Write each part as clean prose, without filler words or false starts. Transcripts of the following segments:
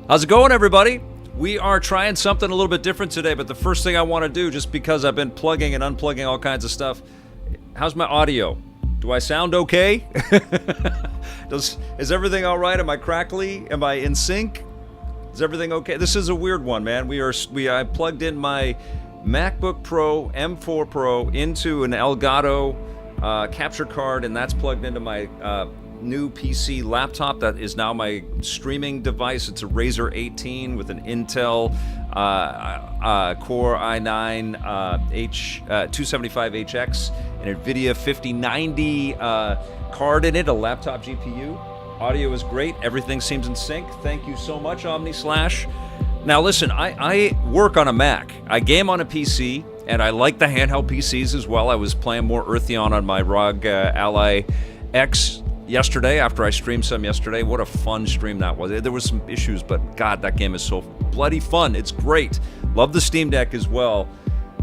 How's it going, everybody? We are trying something a little bit different today, but the first thing I want to do, just because I've been plugging and unplugging all kinds of stuff, how's my audio? Do I sound okay? Is everything all right? Am I crackly? Am I in sync? Is everything okay? This is a weird one, man. I plugged in my MacBook Pro M4 Pro into an Elgato capture card, and that's plugged into my new PC laptop that is now my streaming device. It's a Razer 18 with an Intel Core i9 275HX, an NVIDIA 5090 card in it, a laptop GPU. Audio is great. Everything seems in sync. Thank you so much, OmniSlash. Now listen, I work on a Mac. I game on a PC, and I like the handheld PCs as well. I was playing more Eartheon on my ROG Ally X yesterday after I streamed some yesterday. What a fun stream that was. There was some issues, but God, that game is so bloody fun. It's great. Love the Steam Deck as well.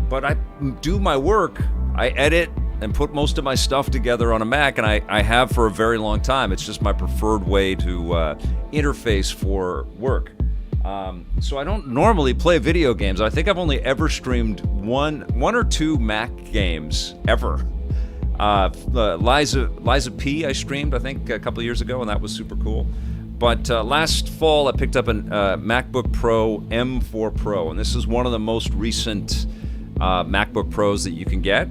But I do my work. I edit and put most of my stuff together on a Mac, and I have for a very long time. It's just my preferred way to interface for work. So I don't normally play video games. I think I've only ever streamed one or two Mac games ever. Liza P. I streamed, I think, a couple of years ago, and that was super cool. But last fall, I picked up a MacBook Pro M4 Pro, and this is one of the most recent MacBook Pros that you can get.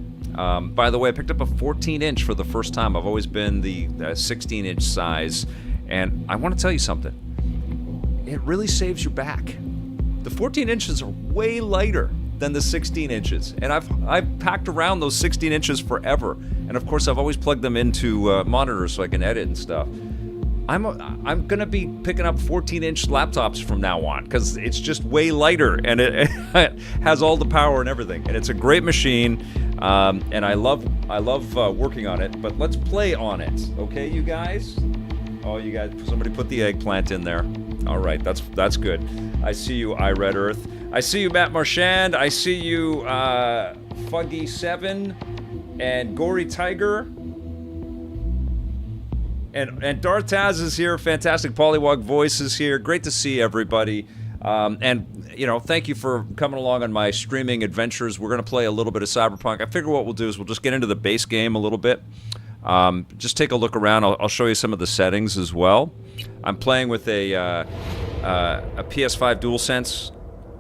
By the way, I picked up a 14-inch for the first time. I've always been the 16-inch size, and I want to tell you something. It really saves your back. The 14 inches are way lighter than the 16 inches, and I've packed around those 16 inches forever. And of course, I've always plugged them into monitors so I can edit and stuff. I'm gonna be picking up 14-inch laptops from now on because it's just way lighter, and it has all the power and everything. And it's a great machine, and I love working on it. But let's play on it, okay, you guys? Oh, you guys! Somebody put the eggplant in there. All right, that's good. I see you, iRed Earth. I see you, Matt Marchand. I see you, Fuggy7 and Gory Tiger. And Darth Taz is here. Fantastic. Polywog Voice is here. Great to see everybody. And, you know, thank you for coming along on my streaming adventures. We're going to play a little bit of Cyberpunk. I figure what we'll do is we'll just get into the base game a little bit. Just take a look around. I'll show you some of the settings as well. I'm playing with a PS5 DualSense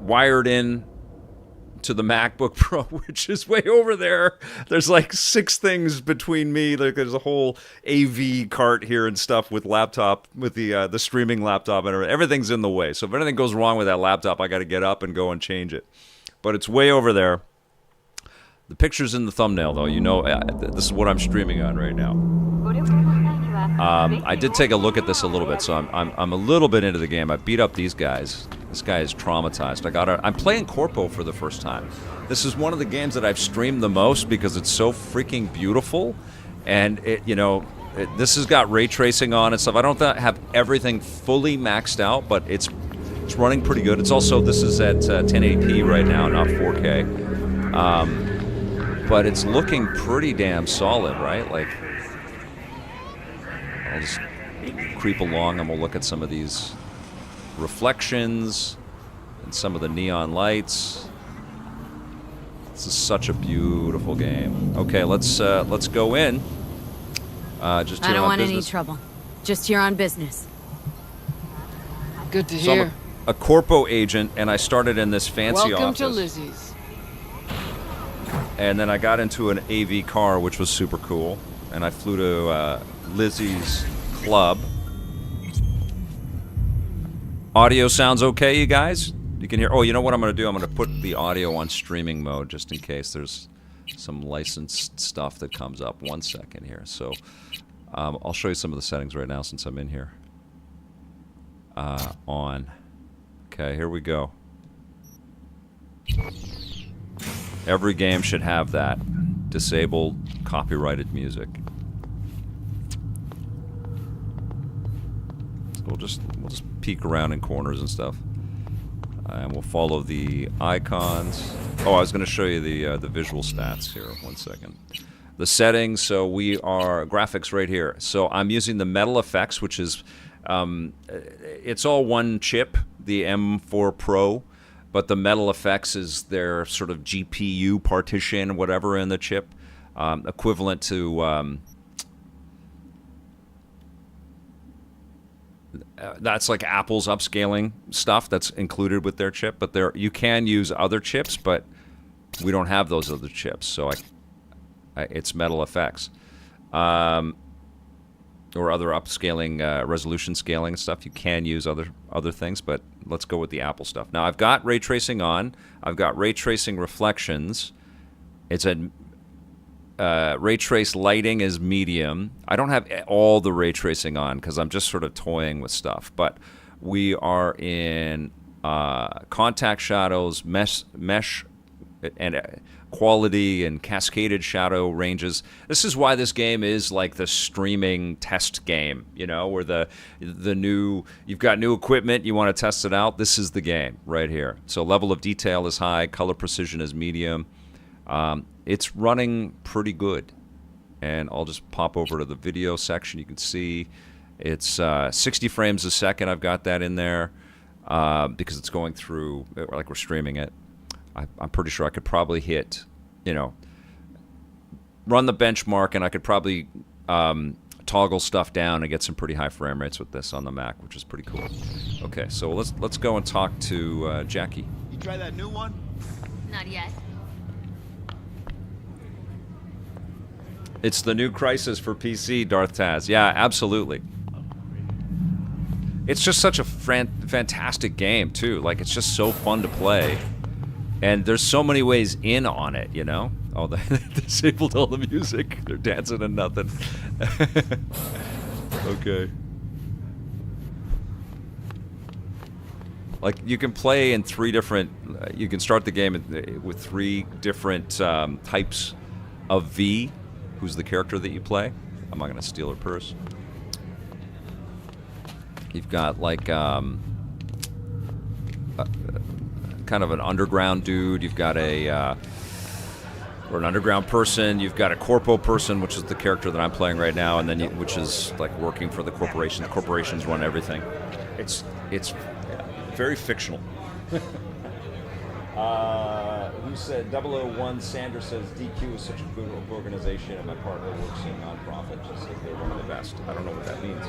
wired in to the MacBook Pro, which is way over there. There's like 6 things between me. Like there's a whole AV cart here and stuff with laptop, with the streaming laptop, and everything's in the way. So if anything goes wrong with that laptop, I got to get up and go and change it. But it's way over there. The picture's in the thumbnail, though. You know, this is what I'm streaming on right now. I did take a look at this a little bit, so I'm a little bit into the game. I beat up these guys. This guy is traumatized. I'm playing Corpo for the first time. This is one of the games that I've streamed the most because it's so freaking beautiful, and this has got ray tracing on and stuff. I don't have everything fully maxed out, but it's running pretty good. It's also, this is at 1080p right now, not 4K. But it's looking pretty damn solid, right? Like, I'll just creep along and we'll look at some of these reflections and some of the neon lights. This is such a beautiful game. Okay, let's go in. Just here I don't on want business. any trouble. Just here on business. Good to So hear. I'm a Corpo agent, and I started in this fancy Welcome office. to Lizzie's. And then I got into an AV car, which was super cool. And I flew to Lizzie's club. Audio sounds okay, you guys? You can hear... Oh, you know what I'm going to do? I'm going to put the audio on streaming mode just in case there's some licensed stuff that comes up. 1 second here. So I'll show you some of the settings right now since I'm in here. On. Okay, here we go. Every game should have that. Disabled copyrighted music. So we'll just peek around in corners and stuff. And we'll follow the icons. Oh, I was going to show you the visual stats here. 1 second. The settings, so we are graphics right here. So I'm using the Metal Effects, which is it's all one chip. the M4 Pro, but the metal effects is their sort of GPU partition, whatever, in the chip, equivalent to. That's like Apple's upscaling stuff that's included with their chip, but you can use other chips, but we don't have those other chips, so it's metal effects. Or other upscaling, resolution scaling and stuff. You can use other things, but let's go with the Apple stuff. Now, I've got ray tracing on. I've got ray tracing reflections. It's a ray trace lighting is medium. I don't have all the ray tracing on because I'm just sort of toying with stuff. But we are in contact shadows, mesh, and quality and cascaded shadow ranges. This is why this game is like the streaming test game, where the new, you've got new equipment, you want to test it out. This is the game right here. So level of detail is high, color precision is medium. It's running pretty good. And I'll just pop over to the video section. You can see it's 60 frames a second. I've got that in there because it's going through, like we're streaming it. I'm pretty sure I could probably hit, run the benchmark, and I could probably toggle stuff down and get some pretty high frame rates with this on the Mac, which is pretty cool. Okay, so let's go and talk to Jackie. You try that new one? Not yet. It's the new Crisis for PC, Darth Taz. Yeah, absolutely. It's just such a fantastic game, too. Like, it's just so fun to play. And there's so many ways in on it, Oh, they disabled all the music. They're dancing and nothing. Okay. Like, you can play in 3 different... you can start the game with 3 different types of V, who's the character that you play. I'm not going to steal her purse. You've got, like... kind of an underground dude. You've got or an underground person. You've got a corpo person, which is the character that I'm playing right now, and then which is like working for the corporation. The corporations run everything. It's very fictional. Who said 001? Sandra says DQ is such a good organization, and my partner works in nonprofit. Just says they're one of the best. I don't know what that means.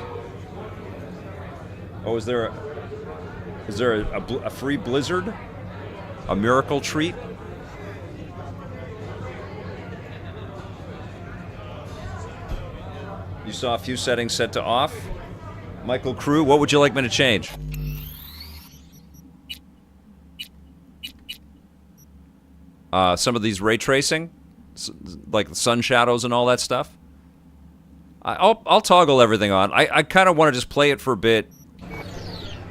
Oh, is there a free Blizzard? A miracle treat? You saw a few settings set to off. Michael Crew, what would you like me to change? Some of these ray tracing, like the sun shadows and all that stuff. I'll toggle everything on. I kind of want to just play it for a bit.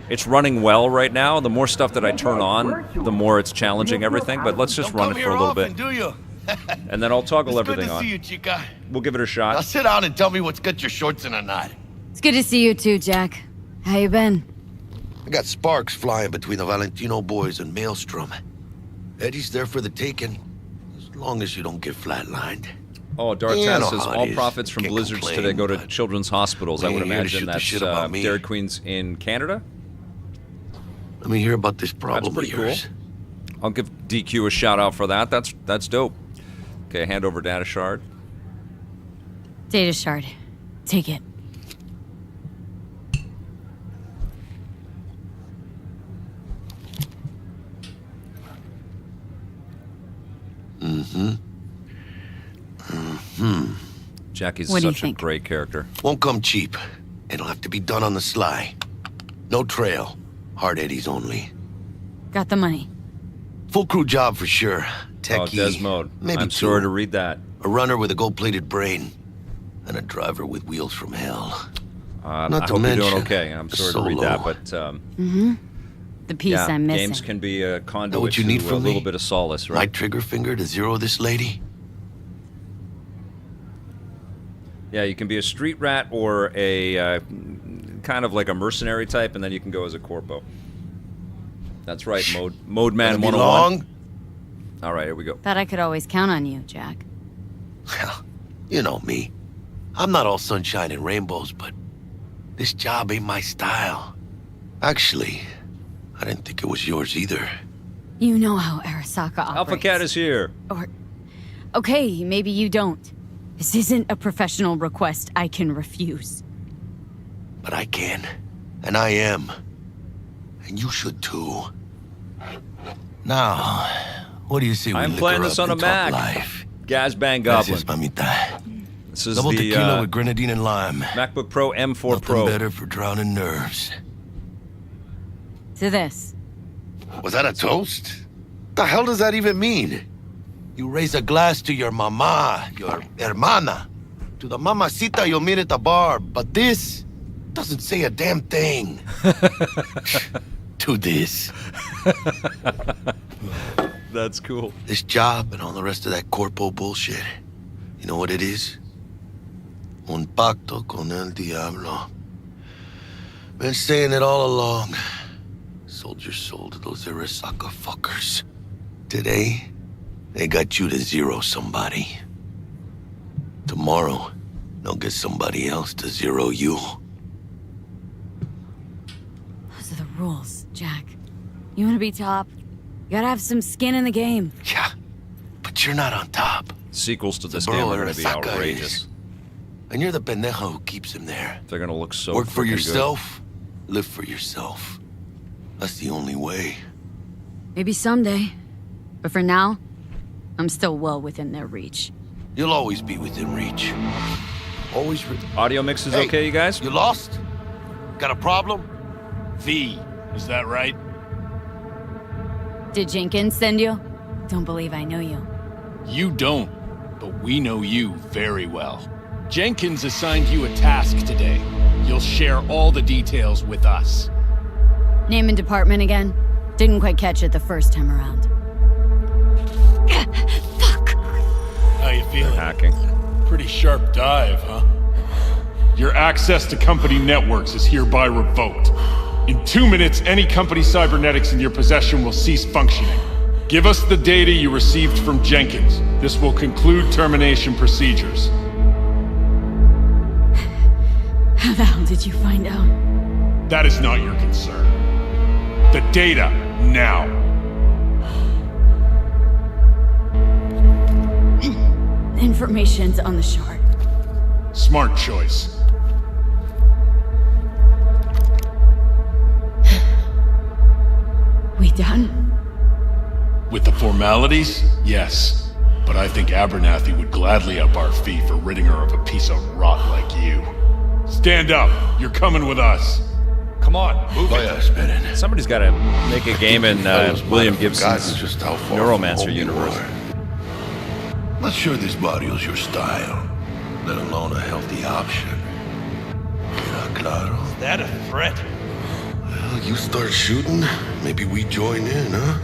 It's running well right now. The more stuff that I turn on, the more it's challenging everything. But let's just run it for a little bit. Do you? And then I'll toggle everything on. Good to see you, Chica. We'll give it a shot. Now sit down and tell me what's got your shorts in a knot. It's good to see you too, Jack. How you been? I got sparks flying between the Valentino boys and Maelstrom. Eddie's there for the taking, as long as you don't get flatlined. Oh, Darth Taz says all profits from blizzards today go to children's hospitals. I would imagine that's Dairy Queen's in Canada. Let me hear about this problem. That's pretty cool. I'll give DQ a shout out for that. That's dope. Okay, hand over data shard. Data shard. Take it. Jackie's What do you such a think? great character. Won't come cheap. It'll have to be done on the sly. No trail. Hard eddies only. Got the money. Full crew job for sure. Oh, Techie. Desmode. Maybe I'm two. sorry to read that. A runner with a gold-plated brain. And a driver with wheels from hell. I Not to hope you're mention doing okay. I'm sorry to read solo. that, but The piece yeah, I'm missing. games can be a Know conduit what you to need a from little me? bit of solace, My right? trigger finger to zero this lady? Yeah, you can be a street rat or a kind of like a mercenary type, and then you can go as a corpo. That's right, Mode Man Gonna be 101. long? All right, here we go. Thought I could always count on you, Jack. Well, you know me. I'm not all sunshine and rainbows, but this job ain't my style. Actually, I didn't think it was yours either. You know how Arasaka operates. Alpha Cat is here. Or... Okay, maybe you don't. This isn't a professional request I can refuse. But I can. And I am. And you should too. Now, what do you say we I'm liquor playing up this on a and talk Mac. life? Gazbang Goblin. Gracias, mamita. This is Double the tequila with grenadine and lime. MacBook Pro M4 Nothing Pro. better for drowning nerves. To this. Was that a toast? What the hell does that even mean? You raise a glass to your mama, your hermana, to the mamacita you'll meet at the bar, but this doesn't say a damn thing. To this. That's cool. This job and all the rest of that corpo bullshit. You know what it is? Un pacto con el diablo. Been saying it all along. Sold your soul to those Arasaka fuckers. Today, they got you to zero somebody. Tomorrow, they'll get somebody else to zero you. Those are the rules, Jack. You want to be top? You gotta have some skin in the game. Yeah, but you're not on top. Sequels to this The game bro are going to be Arasaka outrageous. is. And you're the pendejo who keeps him there. They're going to look so Work for freaking yourself, live for yourself. That's the only way. Maybe someday. But for now, I'm still well within their reach. You'll always be within reach. Always. good. Audio mix is Hey, okay, you guys? You lost? Got a problem? V, is that right? Did Jenkins send you? Don't believe I know you. You don't, but we know you very well. Jenkins assigned you a task today. You'll share all the details with us. Name and department again? Didn't quite catch it the first time around. Fuck! How you feeling? Hacking. Pretty sharp dive, huh? Your access to company networks is hereby revoked. In 2 minutes, any company cybernetics in your possession will cease functioning. Give us the data you received from Jenkins. This will conclude termination procedures. How the hell did you find out? That is not your concern. The data, now. Information's on the shard. Smart choice. We done? With the formalities, yes. But I think Abernathy would gladly up our fee for ridding her of a piece of rot like you. Stand up. You're coming with us. Come on, move Vaya, esperen. Somebody's got to make a game in William Gibson's just how far Neuromancer from home you universe. are. Not sure this barrio's your style, let alone a healthy option. Queda claro. That a threat? Well, you start shooting, maybe we join in, huh?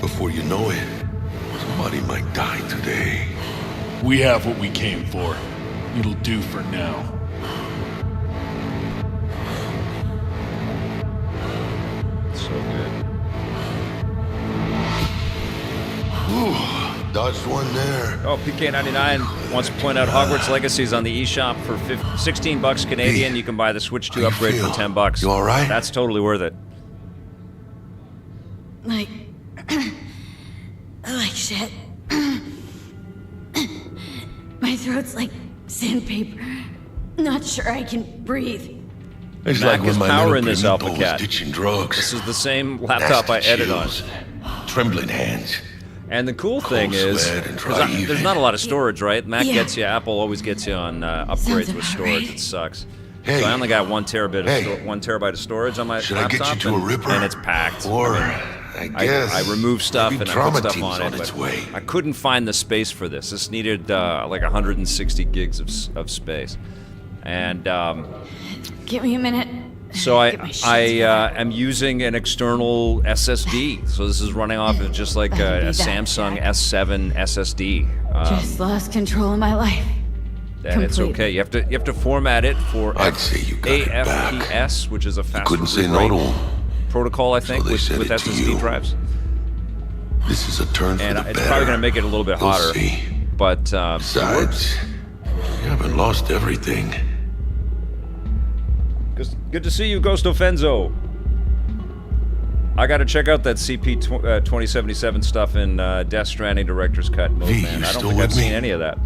Before you know it, somebody might die today. We have what we came for. It'll do for now. So good. Ooh, dodged one there. Oh, PK99 wants to point out Hogwarts Legacy is on the eShop for $16 Canadian. You can buy the Switch 2 How you upgrade for feel? $10. You all right? That's totally worth it. Like... like shit. My throat's like sandpaper. Not sure I can breathe. It's Mac is power little in this primito Alpha Cat. was ditching drugs. This is the same laptop I Nasty edit on. chills, trembling hands. And the cool thing is, sweat and 'cause dry there's heaving. not a lot of storage, right? Mac Yeah. gets you, Apple always gets you on upgrades Sounds with about storage. right. It sucks. Hey. So I only got 1 terabyte Hey. of 1 terabyte of storage on my Should I laptop, get you to a and, ripper? and it's packed. Or, I mean, I guess, I remove stuff maybe and I trauma put stuff team's on it, its but way. I couldn't find the space for this. This needed like 160 gigs of space, and Give me a minute. so Get my shit I together. am using an external SSD. So this is running off of just like That'd a be that, Samsung Jack. S7 SSD. Just lost control of my life. And it's Completely. okay. You have to format it for I'd say you got it back. AFPS, which is a faster Couldn't say read no to rate him. protocol, I think, they with said it to SSD you. drives. This is a turn And for the it's better. probably going to make it a little bit We'll hotter. see. But it works. Besides, you haven't lost everything. Good to see you, Ghost Offenzo. I gotta check out that CP2077 stuff in Death Stranding Director's Cut mode, V, man. you I don't still think I've with me? seen any of that.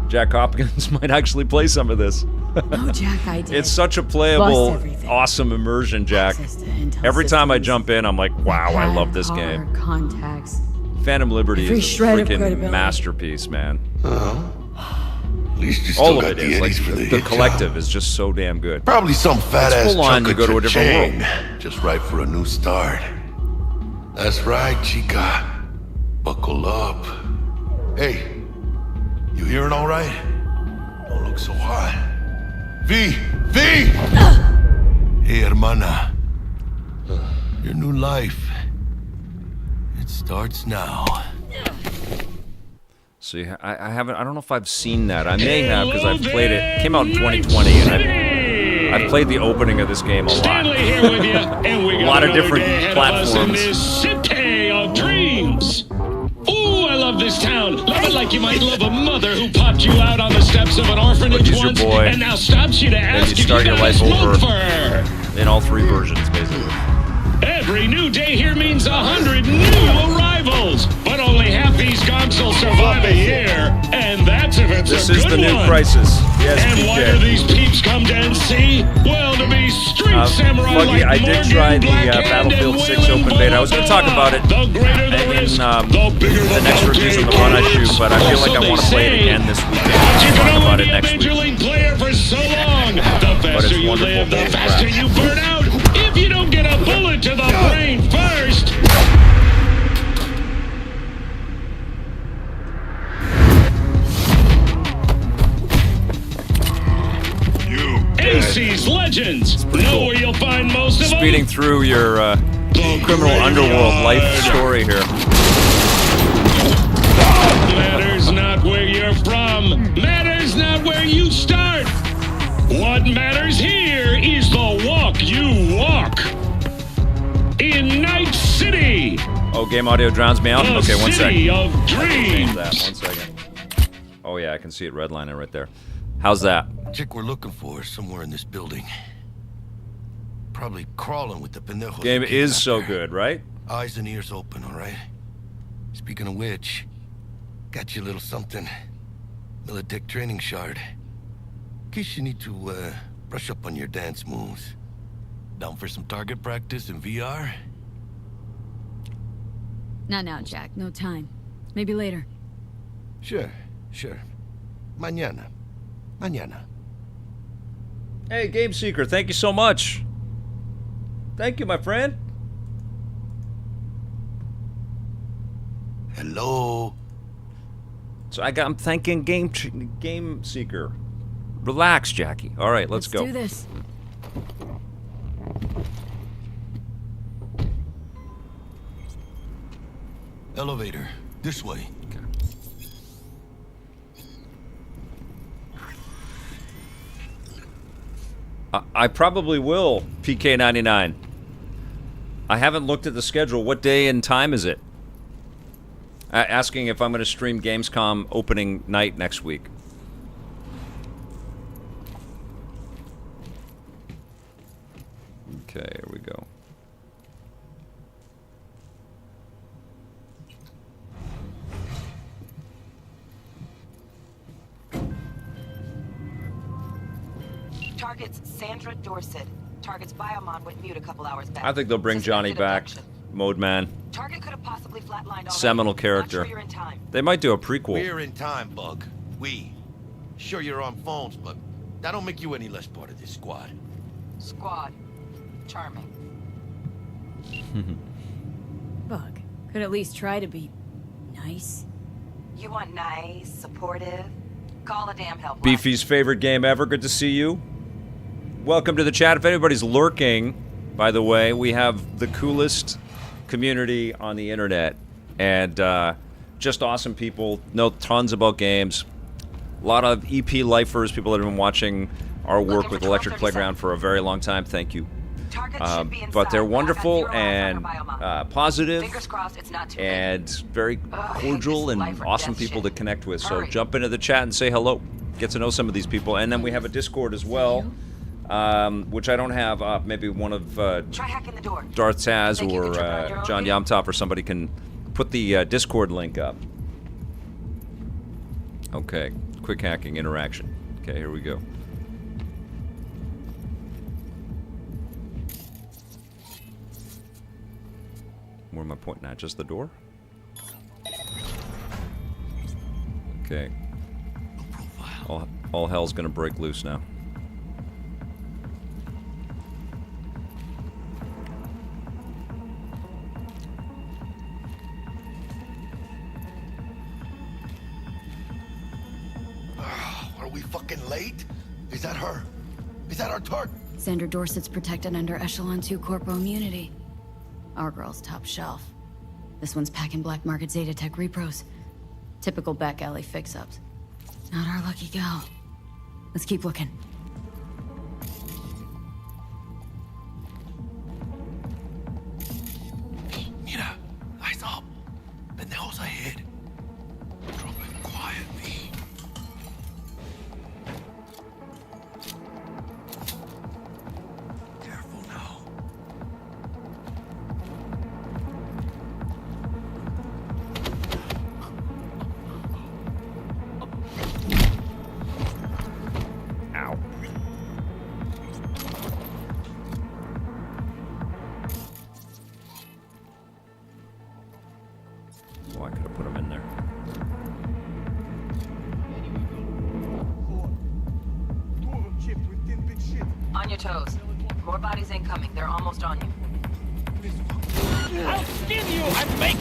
Jack Hopkins might actually play some of this. No, Jack, I did. It's such a Bust playable, everything. awesome immersion, Jack. Access to Intel Every time I systems. jump in, I'm like, wow, I Car, love this game. Contacts. Phantom Liberty Every is a shred of freaking credibility. masterpiece, man. At least you still All of got it the is. Like, eddies for the the hit collective job. is just so damn good. Probably some fat-ass It's full on chunk to of go to a different cha-ching. Just right for a new start. That's right, chica. Buckle up. Hey, you hearing all right? Don't look so hot. V! Hey, hermana. Your new life. It starts now. See, I haven't. I don't know if I've seen that. I may have because I've played it. It came out in 2020, and I've played the opening of this game a lot. Stanley here with you, and we A got lot of another different day ahead of us in platforms. this city of dreams. Ooh, I love this town. Love it like you might love a mother who popped you out on the steps of an orphanage He's your once, boy. and now stops you to ask you if start you your got a life smoke over. for her. In all three versions, basically. Every new day here means 100 new arrivals, but only half these gonks will survive a year, and that's if it's This a is good the new one. crisis. Yes, And why do PJ. these peeps come to NC? Well, to be street samurai Buggy, like I did Morgan, try the Blackhand, Battlefield and 6 Wayland open beta. I was going to talk about it The greater the in risk, the the bigger the next reviews on the bounty. run I shoot, but I feel like I want to play it again this weekend. But you I'll talk can about only it be a next major week. league player for so long. The faster you wonderful live, the game, faster crap. you burn out. If you don't get a bullet to the brain first. AC's Legends. Know cool. where you'll find most of Speeding them. through your The criminal underworld life story here. Matters not where you're from. Matters not where you start. What matters here is the walk you walk. In Night City, Oh, game audio drowns me out? the Okay, one city second. of Change dreams. that, 1 second. Oh yeah, I can see it redlining right there. How's that? Chick we're looking for is somewhere in this building. Probably crawling with the pendejos. Game who is kidnapped so her. good, right? Eyes and ears open, all right? Speaking of which, got you a little something. Militech training shard. In case you need to, brush up on your dance moves. Down for some target practice in VR? Not now, Jack. No time. Maybe later. Sure. Mañana. Hey, Game Seeker, thank you so much. Thank you, my friend. Hello? So I'm thanking Game Seeker. Relax, Jackie. All right, let's go. do this. Elevator. This way. I probably will, PK99. I haven't looked at the schedule. What day and time is it? Asking if I'm going to stream Gamescom opening night next week. Okay, here we go. Target's Sandra Dorset. Target's Biomon went mute a couple hours back. I think they'll bring Johnny Suspected back. abduction. Mode Man. Target could have possibly flatlined already. Seminal character. Not sure you're in time. They might do a prequel. We're in time, Bug. Sure you're on phones, but that don't make you any less part of this squad. Squad. Charming. Bug. Could at least try to be nice. You want nice, supportive? Call a damn helpline. Beefy's favorite game ever. Good to see you. Welcome to the chat. If anybody's lurking, by the way, we have the coolest community on the internet. And just awesome people. Know tons about games. A lot of EP lifers, people that have been watching our work with Electric Playground for a very long time. Thank you. Target should be But they're inside. wonderful I've got 0 eyes on and her Biomon. positive Fingers crossed it's not too late. and very Ugh, cordial this and life or awesome death people shit. to connect with. So Hurry. jump into the chat and say hello. Get to know some of these people. And then we have a Discord as well. which I don't have. Maybe one of Try hacking the door. Darth's has, Think you or could trip around your own John vehicle? Yamtop, or somebody can put the Discord link up. Okay, quick hacking interaction. Okay, here we go. Where am I pointing at? Just the door? Okay. All hell's gonna break loose now. Are we fucking late? Is that her? Is that our target? Sandra Dorset's protected under Echelon 2 Corpo immunity. Our girl's top shelf. This one's packing black market Zeta Tech repros. Typical back alley fix-ups. Not our lucky gal. Let's keep looking. Mira, eyes up. Pendejos ahead. Drop it quietly. Careful now. Ow. Oh, I could have put him in there. On your toes. More bodies incoming. They're almost on you. I'll skin you and make...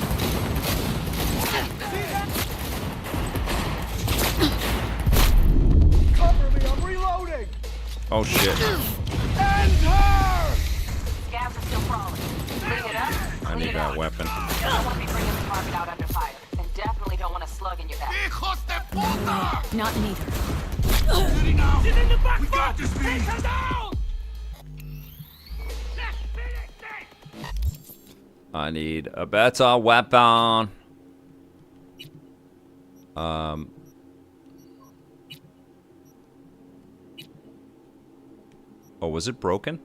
Cover me, I'm reloading! Oh shit. End her! Scavs are still crawling. Bring it up. I Clean need it that out. weapon. You don't want to be bringing the target out under fire. And definitely don't want a slug in your back. Hijos de puta! Not neither. Ready now. Get in the back! We got this, Take V! her down! I need a better weapon. Oh, was it broken?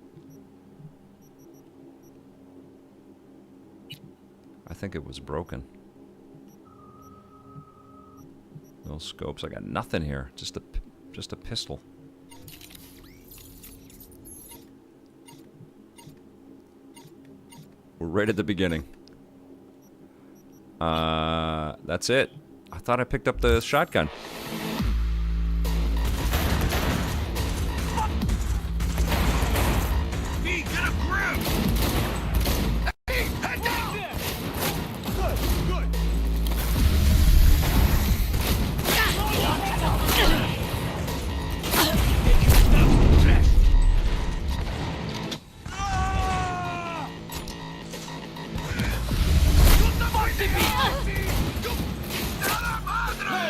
I think it was broken. No scopes. I got nothing here. Just a pistol. We're right at the beginning. That's it. I thought I picked up the shotgun. V, get a grip! Hey, head down! Good, good.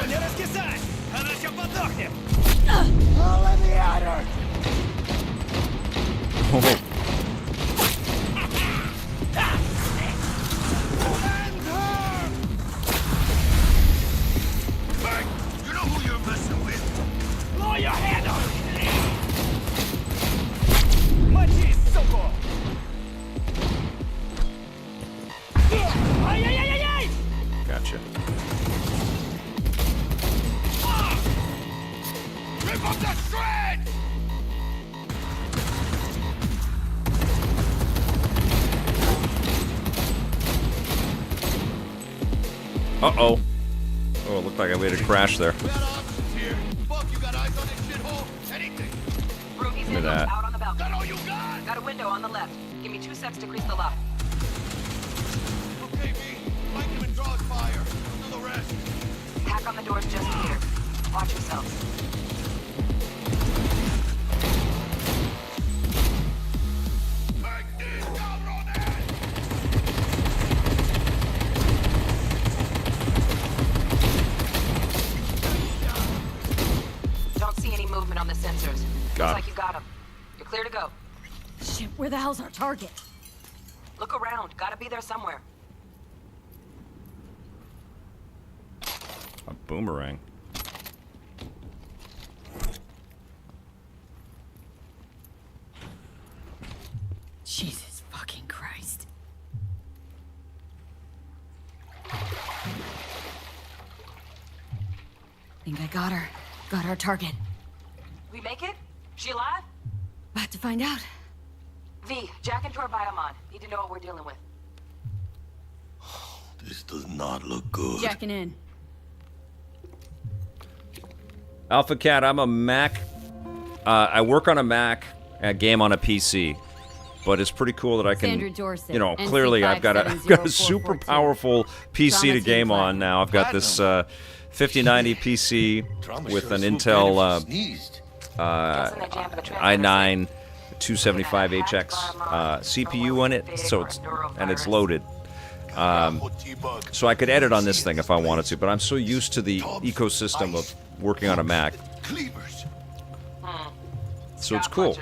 Не раскисай! Она сейчас подохнет! Let me at her! End her! Hey, you know who you're messing with? Blow your head off! Мочи, сука! Ай-яй-яй-яй! Gotcha. Rip up the shred! Uh-oh. Oh, it looked like I made a crash there. Bad options here. Fuck, you got eyes on this shithole? Anything. Ruby's Give me in. that. Out on the balcony. That all you got? Got a window on the left. Give me 2 seconds to grease the lock. Okay, V. Flank him and draw his fire. Do the rest. Hack on the doors just here. Watch yourselves. Take this, cabrones! Don't see any movement on the sensors. Got Looks it. like you got them. You're clear to go. Shit, where the hell's our target? Look around. Gotta be there somewhere. A boomerang. Jesus fucking Christ. Think I got her. Got our target. We make it? She alive? About to find out. V, jack into her biomon. Need to know what we're dealing with. This does not look good. Jacking in. Alpha Cat, I'm a Mac. I work on a Mac, a game on a PC. But it's pretty cool that I can, you know, clearly I've got a super powerful PC to game on now. I've got this 5090 PC with an Intel i9 275HX CPU in it, so it's loaded. So I could edit on this thing if I wanted to, but I'm so used to the ecosystem of working on a Mac. So it's cool.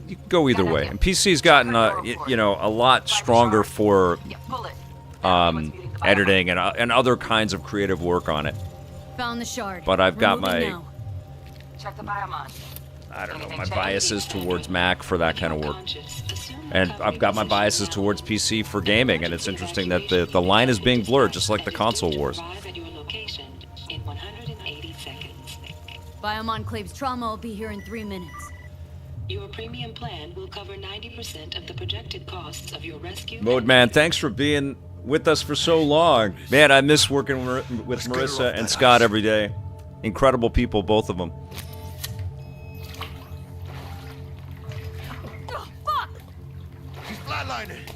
You can go either way. And PC's gotten, you know, a lot stronger for editing and other kinds of creative work on it. Found the shard. But I've got my, Check the biomon. I don't know, my biases towards Mac for that kind of work. And I've got my biases towards PC for gaming, and it's interesting that the line is being blurred, just like the console wars. Biomon claims trauma will be here in 3 minutes. Your premium plan will cover 90% of the projected costs of your rescue. Mode Man, thanks for being with us for so long. Man, I miss working with Marissa and Scott every day. Incredible people, both of them. Oh, fuck! He's flatlining.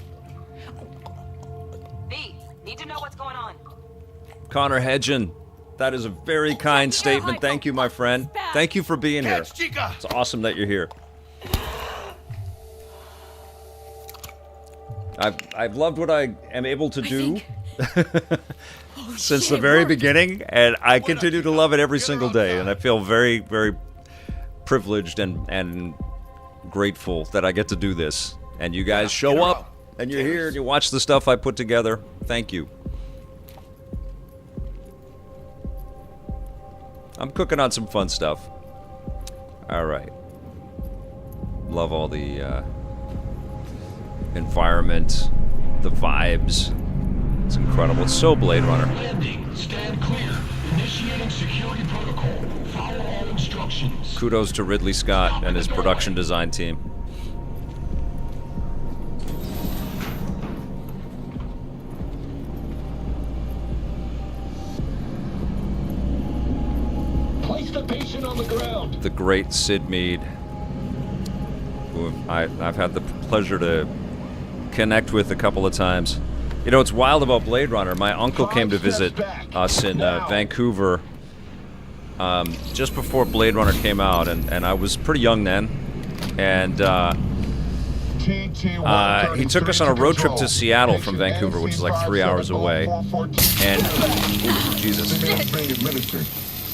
V, need to know what's going on. Connor Hedgen, that is a very kind statement. Thank you, my friend. Thank you for being here. It's awesome that you're here. I've loved what I am able to do since the very beginning, and I continue to love it every single day, and I feel very, very privileged and grateful that I get to do this. And you guys show up, and you're here, and you watch the stuff I put together. Thank you. I'm cooking on some fun stuff. All right. Love all the environment, the vibes. It's incredible. It's so Blade Runner. Landing. Stand clear. Initiating security protocol. Follow all instructions. Kudos to Ridley Scott and his production design team. Place the patient on the ground. The great Sid Mead, who I've had the pleasure to connect with a couple of times. You know, it's wild about Blade Runner. My uncle came to visit us in Vancouver just before Blade Runner came out, and I was pretty young then. And he took us on a road trip to Seattle from Vancouver, which is like 3 hours away. And, ooh, Jesus.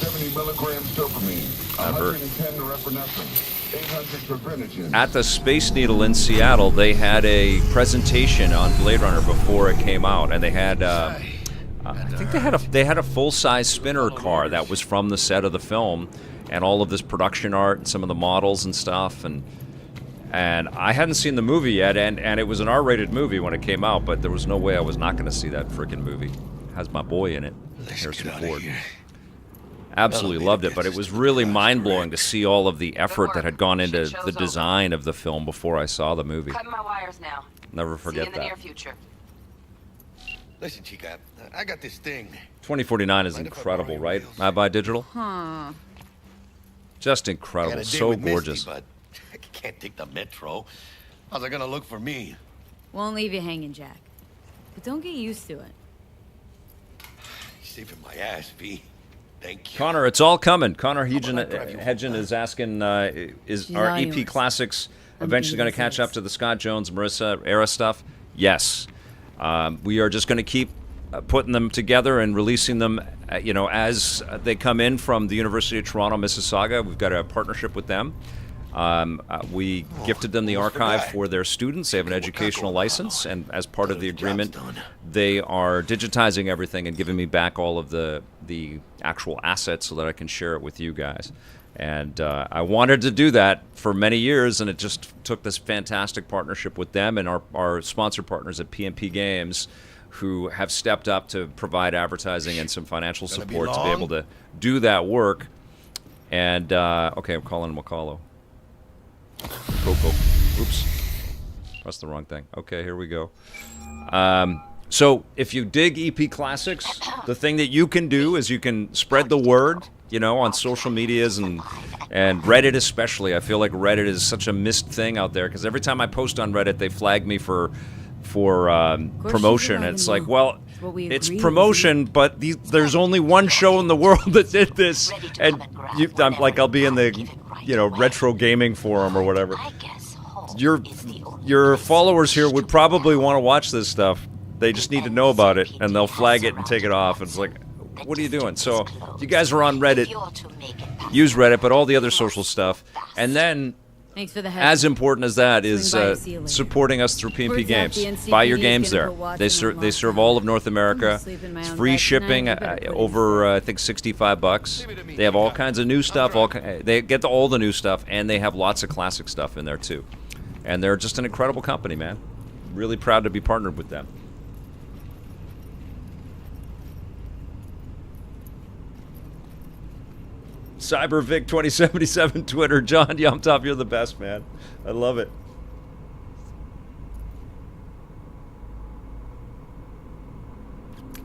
70 milligrams dopamine, 110 norepinephrine, 800 fibrinogen. At the Space Needle in Seattle, they had a presentation on Blade Runner before it came out, and they had, I think they had a full-size spinner car that was from the set of the film, and all of this production art and some of the models and stuff, and I hadn't seen the movie yet, and it was an R-rated movie when it came out, but there was no way I was not going to see that freaking movie. It has my boy in it, Harrison Ford. Absolutely loved it, but it was really mind-blowing to see all of the effort that had gone into the design of the film before I saw the movie. Cutting my wires now. Never forget See you in the near that. future. Listen, Chica, I got this thing. 2049 is incredible, right? I Buy Digital? Huh. Just incredible, so gorgeous. Misty, but I can't take the metro. How's it gonna look for me? Won't leave you hanging, Jack. But don't get used to it. You're saving my ass, V. Thank you. Connor, it's all coming. Connor Hedgen is asking, is our EP Classics eventually going to catch up to the Scott Jones, Marissa era stuff? Yes. We are just going to keep putting them together and releasing them, you know, as they come in from the University of Toronto, Mississauga. We've got a partnership with them. We gifted them the archive for their students. They have an educational license, and as part of the agreement, they are digitizing everything and giving me back all of the actual assets so that I can share it with you guys. And I wanted to do that for many years, and it just took this fantastic partnership with them and our sponsor partners at PNP Games, who have stepped up to provide advertising and some financial support to be able to do that work. And, okay, I'm calling Macalo. Coco. Oops. Pressed the wrong thing. Okay, here we go. So if you dig EP Classics, the thing that you can do is you can spread the word, on social medias and Reddit especially. I feel like Reddit is such a missed thing out there, because every time I post on Reddit, they flag me for promotion. And it's like, well, it's promotion, but there's only one show in the world that did this, and I'll be in the retro gaming forum or whatever. Your followers here would probably want to watch this stuff. They just need to know about it, and they'll flag it and take it off. It's like, what are you doing? So if you guys are on Reddit, use Reddit, but all the other social stuff. And then, as important as that is supporting us through PNP Games. Buy your games there. They serve all of North America. It's free shipping over, I think, $65. They have all kinds of new stuff. They get to all the new stuff, and they have lots of classic stuff in there, too. And they're just an incredible company, man. Really proud to be partnered with them. CyberVic 2077 Twitter. John Yumtop, you're the best, man. I love it.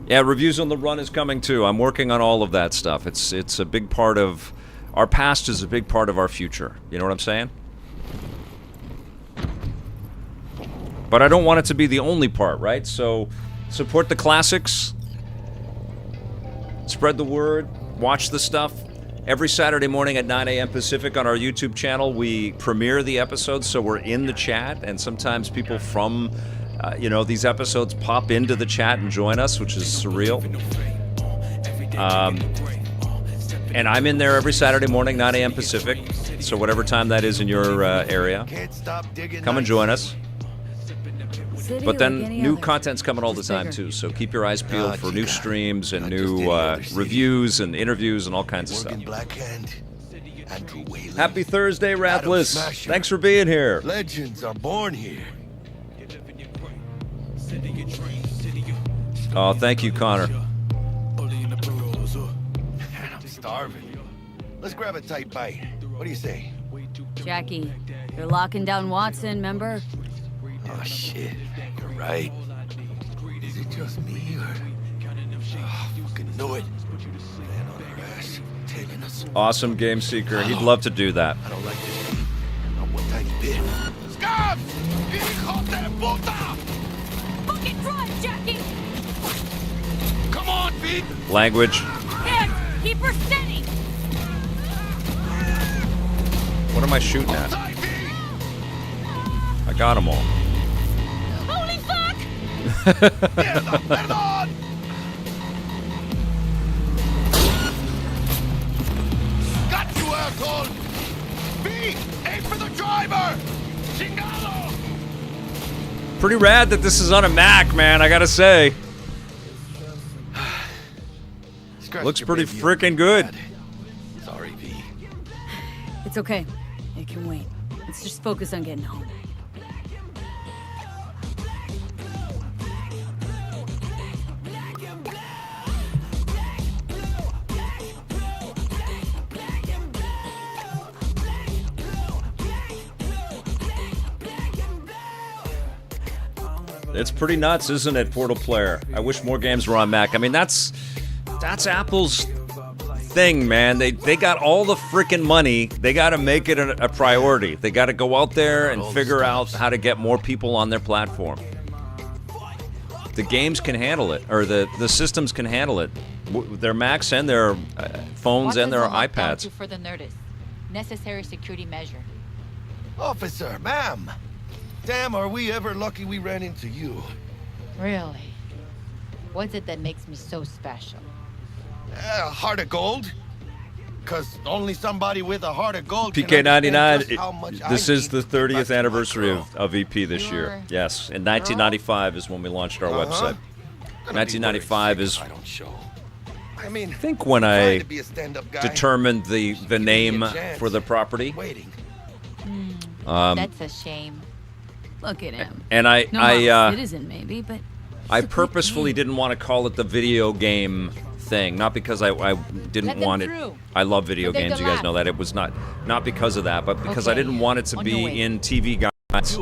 Yeah, reviews on the run is coming too. I'm working on all of that stuff. It's a big part of our past, is a big part of our future. You know what I'm saying? But I don't want it to be the only part, right? So support the classics. Spread the word. Watch the stuff. Every Saturday morning at 9 a.m. Pacific on our YouTube channel, we premiere the episodes, so we're in the chat, and sometimes people from, these episodes pop into the chat and join us, which is surreal. And I'm in there every Saturday morning, 9 a.m. Pacific, so whatever time that is in your area, come and join us. But then new content's coming all the time, too, so keep your eyes peeled for new streams and new reviews and interviews and all kinds of stuff. Happy Thursday, Rathless. Thanks for being here. Legends are born here. Oh, thank you, Connor. I'm starving. Let's grab a tight bite. What do you say? Jackie, you're locking down Watson, remember? Oh, shit. You're right. Is it just me, or... Oh, fucking know it. Man on our ass, tailing us. Awesome Game Seeker. He'd love to do that. I don't like this. Not one tiny bit. Scabs! Hijo de puta! Fucking drive, Jackie! Come on, Pete! Language. Yes, keep her steady! What am I shooting at? I got them all. Holy fuck! Mierda, perdón! Got you, asshole! B, aim for the driver! Chingado! Pretty rad that this is on a Mac, man, I gotta say. Looks pretty freaking good. Sorry, V. It's okay. It can wait. Let's just focus on getting home. It's pretty nuts, isn't it, Portal Player? I wish more games were on Mac. I mean, that's Apple's thing, man. They got all the freaking money. They got to make it a priority. They got to go out there and figure out how to get more people on their platform. The games can handle it, or the systems can handle it. Their Macs and their phones and their iPads. For the Nerdist. Necessary security measure. Officer, ma'am. Damn, are we ever lucky we ran into you. Really? What's it that makes me so special? A heart of gold? Because only somebody with a heart of gold can understand just how much this I is the need 30th to anniversary of EP this year. Yes, in 1995 is when we launched our website. 1995 is I mean, think when I to be a stand-up guy, determined the name for the property. waiting. That's a shame. Look at him. And No model citizen, maybe, but I purposefully didn't want to call it the video game thing, not because I didn't want it. I love video games. You guys know that. It was not because of that, but because I didn't want it to be in TV guides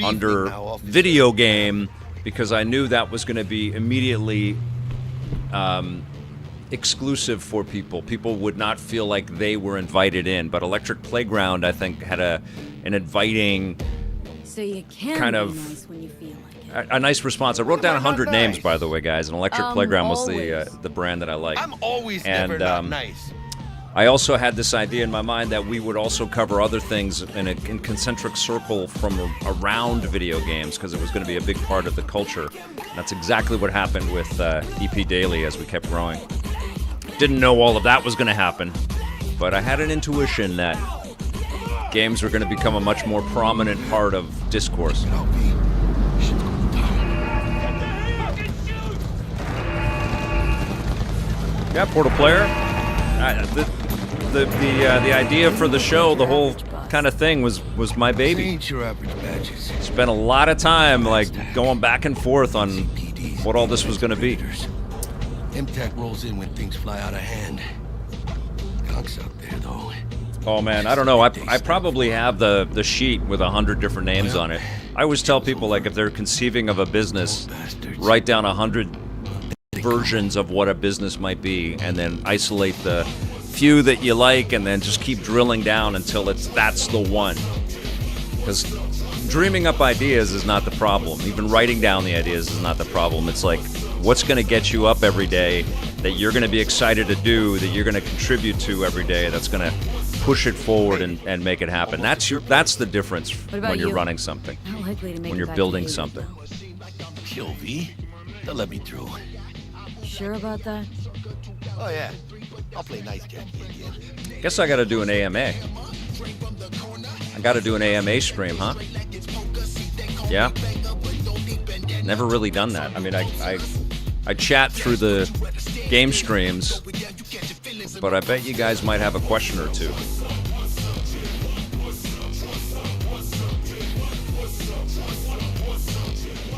under video game, because I knew that was going to be immediately exclusive for people. People would not feel like they were invited in. But Electric Playground, I think, had an inviting so you can kind be of nice when you feel like it. a nice response. I wrote down 100 names, by the way, guys. And Electric Playground was the brand that I liked. I'm always and, never not nice. I also had this idea in my mind that we would also cover other things in concentric circle from around video games, because it was going to be a big part of the culture. And that's exactly what happened with EP Daily as we kept growing. Didn't know all of that was going to happen, but I had an intuition that games were going to become a much more prominent part of discourse. Yeah, Portal Player. The idea for the show, the whole kind of thing was my baby. Ain't your average badges. Spent a lot of time like going back and forth on what all this was going to be. MTech rolls in when things fly out of hand. Gunks out there, though. Oh man, I don't know. I probably have the sheet with 100 different names on it. I always tell people, like, if they're conceiving of a business, write down 100 versions of what a business might be, and then isolate the few that you like, and then just keep drilling down until that's the one. Because dreaming up ideas is not the problem. Even writing down the ideas is not the problem. It's like, what's going to get you up every day that you're going to be excited to do, that you're going to contribute to every day, that's going to push it forward and make it happen. That's the difference when you're running something, Not likely to make when it you're back building to something. Kill V. They'll let me through. Sure about that? Oh yeah, I'll play nice Jackie again. Guess I got to do an AMA. I got to do an AMA stream, huh? Yeah. Never really done that. I mean, I chat through the game streams, but I bet you guys might have a question or two.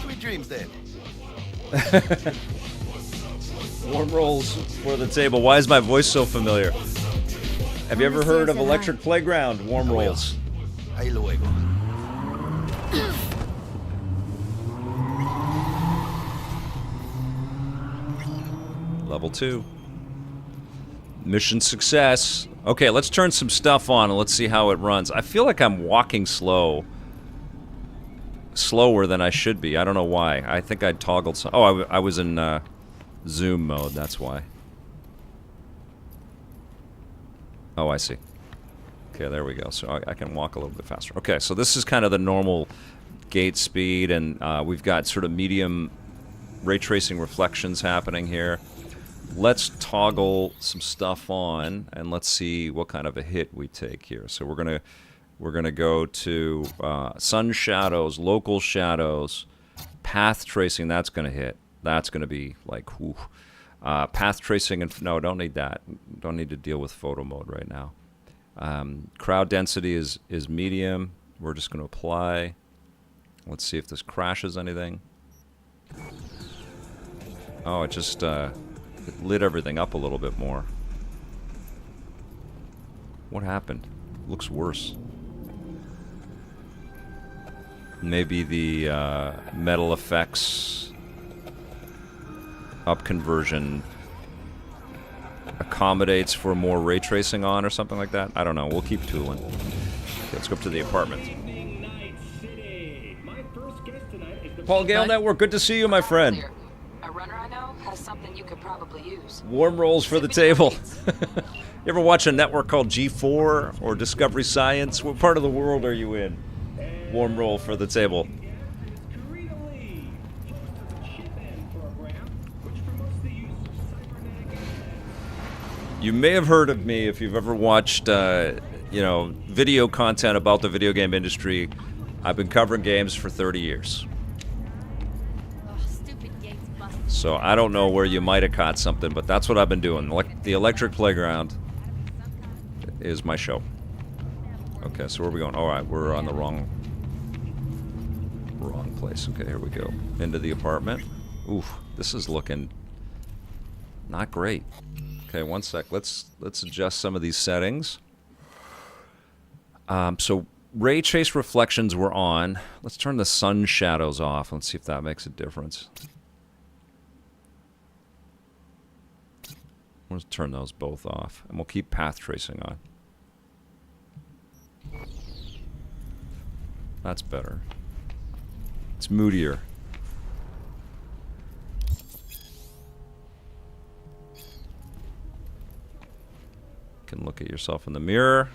Sweet dreams then. Warm rolls for the table. Why is my voice so familiar? Have you ever heard of Electric Playground? Warm rolls. Ahí luego. Level 2. Mission success. Okay, let's turn some stuff on and let's see how it runs. I feel like I'm walking slower than I should be. I don't know why. I think I toggled some. Oh, I was in zoom mode, that's why. Oh, I see. Okay, there we go. So I can walk a little bit faster. Okay, so this is kind of the normal gate speed, and we've got sort of medium ray tracing reflections happening here. Let's toggle some stuff on, and let's see what kind of a hit we take here. So we're gonna go to sun shadows, local shadows, path tracing. That's gonna hit. That's gonna be like, whew. Path tracing and no, don't need that. Don't need to deal with photo mode right now. Crowd density is medium. We're just gonna apply. Let's see if this crashes anything. Oh, it just it lit everything up a little bit more. What happened? Looks worse. Maybe the metal effects up conversion accommodates for more ray tracing on or something like that. I don't know. We'll keep tooling. Okay, let's go up to the apartment. Paul Gale Network, good to see you, my friend. A runner I know has something you could probably use. Warm rolls for the table. You ever watch a network called G4 or Discovery Science? What part of the world are you in? Warm roll for the table. You may have heard of me if you've ever watched, video content about the video game industry. I've been covering games for 30 years. Oh, stupid gates So I don't know where you might have caught something, but that's what I've been doing. The electric playground is my show. Okay, so where are we going? All right, we're on the wrong place. Okay, here we go. Into the apartment. Oof, this is looking not great. Okay, one sec. Let's adjust some of these settings. So ray trace reflections were on. Let's turn the sun shadows off. Let's see if that makes a difference. Let's turn those both off, and we'll keep path tracing on. That's better. It's moodier. You can look at yourself in the mirror.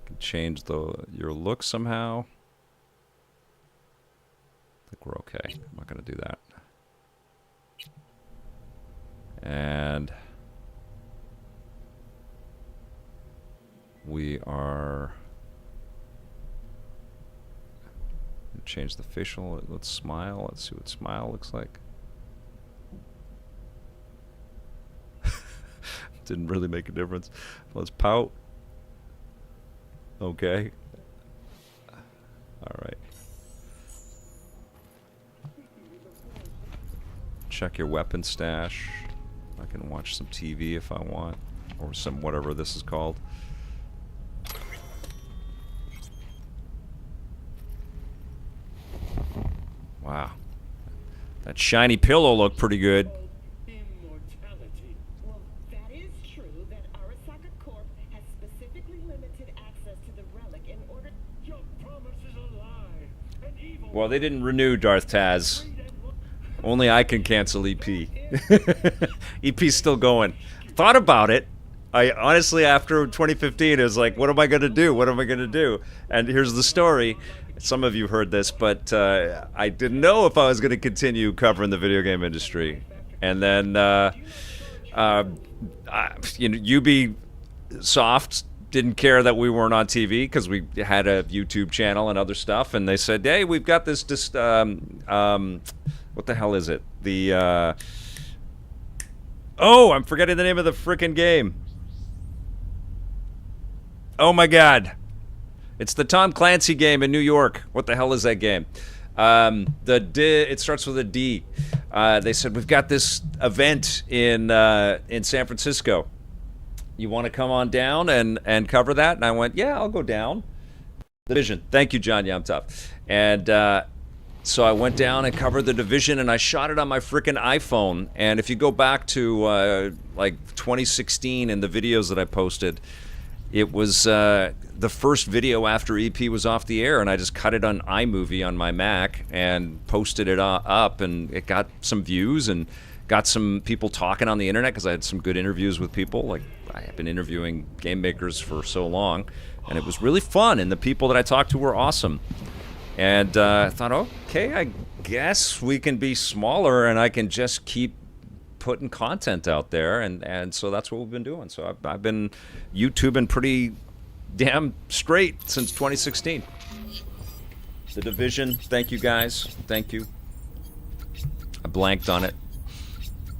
You can change your look somehow. I think we're okay. I'm not going to do that. And we are change the facial. Let's smile. Let's see what smile looks like. Didn't really make a difference. Let's pout. Okay. All right. Check your weapon stash. I can watch some TV if I want, or some whatever this is called. Wow. That shiny pillow looked pretty good. Immortality. Well, that is true that Arasaka Corp has specifically limited access to the relic in order. Your promise is a lie. An evil. Well, they didn't renew Darth Taz. Only I can cancel EP. EP's still going. Thought about it. I honestly, after 2015, it was like, what am I going to do? What am I going to do? And here's the story. Some of you heard this, but I didn't know if I was going to continue covering the video game industry. And then, Ubisoft didn't care that we weren't on TV because we had a YouTube channel and other stuff. And they said, hey, we've got this, what the hell is it? Oh, I'm forgetting the name of the frickin' game. Oh my God. It's the Tom Clancy game in New York. What the hell is that game? It starts with a D. They said, we've got this event in San Francisco. You want to come on down and cover that? And I went, yeah, I'll go down. The Division. Thank you, John Yamtop. And so I went down and covered the Division, and I shot it on my frickin' iPhone. And if you go back to like 2016 and the videos that I posted, it was the first video after EP was off the air, and I just cut it on iMovie on my Mac and posted it up, and it got some views and got some people talking on the internet because I had some good interviews with people. Like, I have been interviewing game makers for so long, and it was really fun, and the people that I talked to were awesome. And I thought, okay, I guess we can be smaller, and I can just keep putting content out there, and so that's what we've been doing. So I've been YouTubing pretty damn straight since 2016. The Division, thank you guys, thank you. I blanked on it.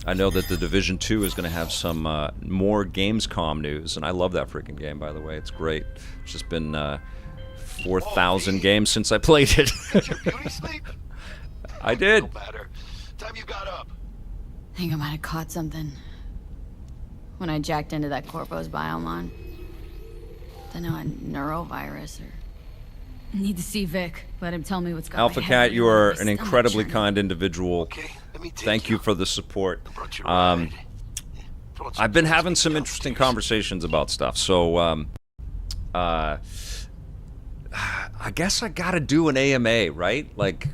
I know that the Division 2 is going to have some more Gamescom news, and I love that freaking game, by the way. It's great. It's just been 4,000 games since I played it. Did your beauty sleep? I did. No matter. Time you got up. I think I might have caught something when I jacked into that Corpo's biome line. Don't know, a neurovirus or... Need to see Vic. Let him tell me what's going on. Alpha Cat, you are an incredibly kind individual. Okay, let me take Thank you for the support. I've been having some interesting conversations about stuff, so I guess I gotta do an AMA, right? Like,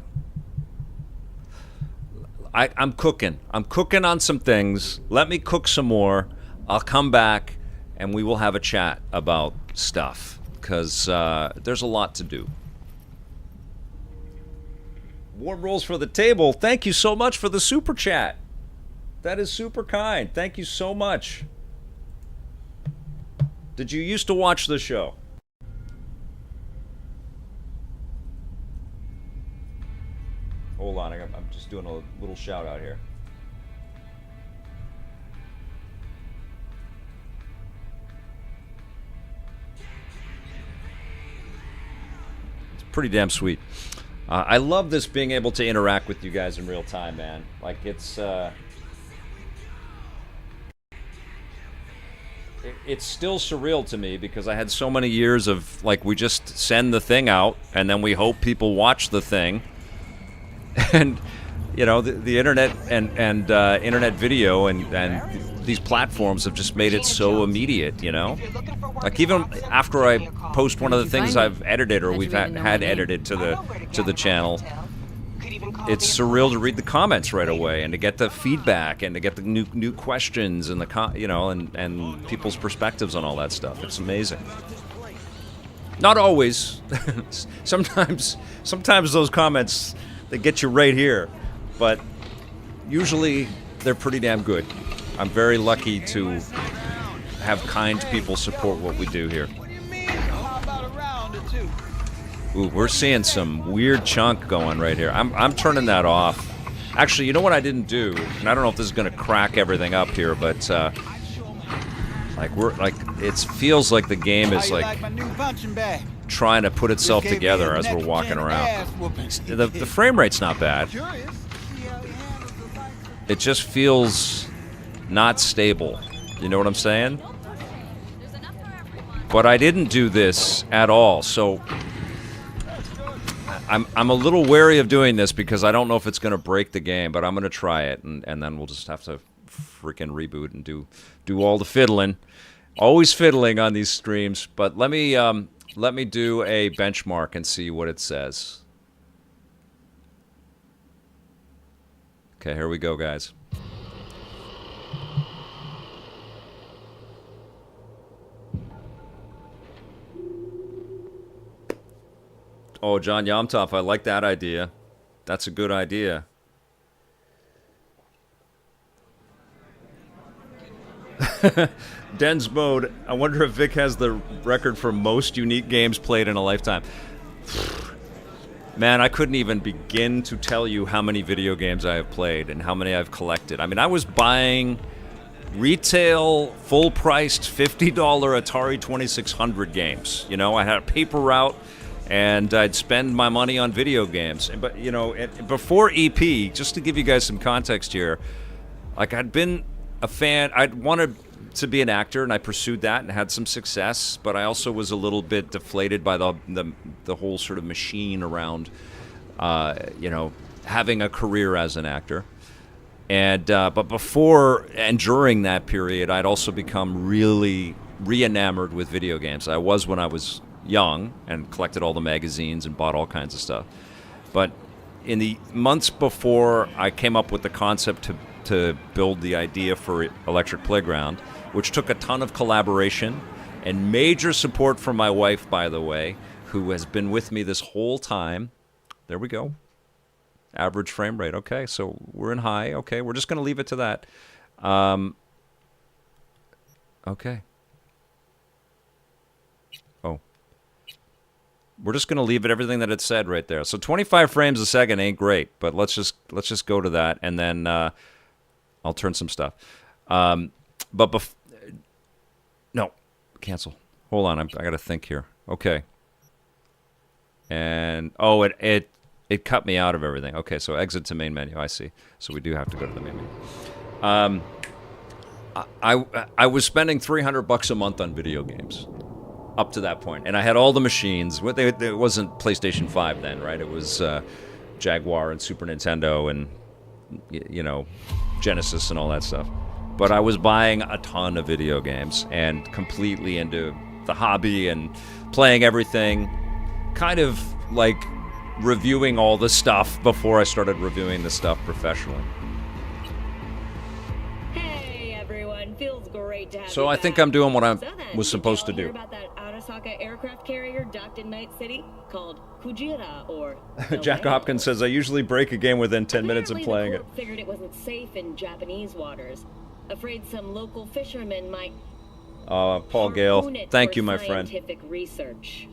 I'm cooking. I'm cooking on some things. Let me cook some more. I'll come back and we will have a chat about stuff, because there's a lot to do. Warm rolls for the table. Thank you so much for the super chat. That is super kind. Thank you so much. Did you used to watch the show? Hold on, I'm just doing a little shout out here. It's pretty damn sweet. I love this being able to interact with you guys in real time, man. Like, it's still surreal to me because I had so many years of, like, we just send the thing out and then we hope people watch the thing. And, you know, the internet and internet video and these platforms have just made it so immediate, you know? Like, even after I post one of the things I've edited or we've had edited to the channel, it's surreal to read the comments right away and to get the feedback and to get the new questions and and people's perspectives on all that stuff. It's amazing. Not always. Sometimes those comments, they get you right here, but usually they're pretty damn good. I'm very lucky to have kind people support what we do here. Ooh, we're seeing some weird chunk going right here. I'm turning that off. Actually, you know what I didn't do, and I don't know if this is going to crack everything up here, but it feels like the game is like trying to put itself together as we're walking around. The frame rate's not bad. It just feels not stable. You know what I'm saying? But I didn't do this at all, so I'm a little wary of doing this because I don't know if it's going to break the game, but I'm going to try it, and then we'll just have to freaking reboot and do all the fiddling. Always fiddling on these streams, but let me do a benchmark and see what it says. Okay, here we go, guys. Oh, John Yomtov, I like that idea. That's a good idea. Den's mode. I wonder if Vic has the record for most unique games played in a lifetime. Man, I couldn't even begin to tell you how many video games I have played and how many I've collected. I mean, I was buying retail, full-priced, $50 Atari 2600 games. You know, I had a paper route, and I'd spend my money on video games. But, you know, before EP, just to give you guys some context here, like, I'd been a fan. I'd wanted to be an actor, and I pursued that and had some success, but I also was a little bit deflated by the whole sort of machine around, you know, having a career as an actor. And but before and during that period, I'd also become really re-enamored with video games. I was when I was young and collected all the magazines and bought all kinds of stuff. But in the months before I came up with the concept to build the idea for Electric Playground, which took a ton of collaboration and major support from my wife, by the way, who has been with me this whole time. There we go. Average frame rate. Okay, so we're in high. Okay, we're just going to leave it to that. Okay. Oh. We're just going to leave it everything that it said right there. So 25 frames a second ain't great, but let's just go to that, and then I'll turn some stuff. No, cancel. Hold on, I got to think here. Okay. And oh, it cut me out of everything. Okay, so exit to main menu. I see. So we do have to go to the main menu. I was spending $300 a month on video games up to that point, and I had all the machines. It wasn't PlayStation 5 then, right? It was Jaguar and Super Nintendo and you know, Genesis and all that stuff. But I was buying a ton of video games and completely into the hobby and playing everything, kind of like reviewing all the stuff before I started reviewing the stuff professionally. Hey everyone, feels great to have So you I think back. I'm doing what I So then, was supposed to did you do. hear about that Arasaka aircraft carrier docked in Night City called Kujira or Jack Hopkins says, I usually break a game within 10 minutes of playing the it. court figured it wasn't safe in Japanese waters. Afraid some local fishermen might Paul Gale, harpoon it thank for you, my friend. scientific research.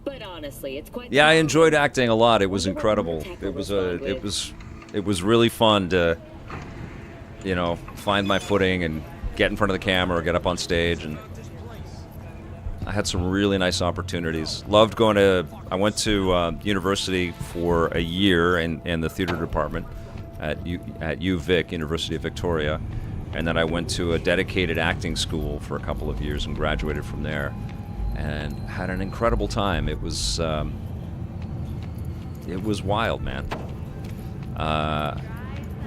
But honestly, it's quite. Yeah, I enjoyed acting a lot. It was incredible. It was really fun to, you know, find my footing and get in front of the camera or get up on stage, and I had some really nice opportunities. Loved going to. I went to university for a year in the theater department at UVic, University of Victoria, and then I went to a dedicated acting school for a couple of years and graduated from there, and had an incredible time. It was wild, man.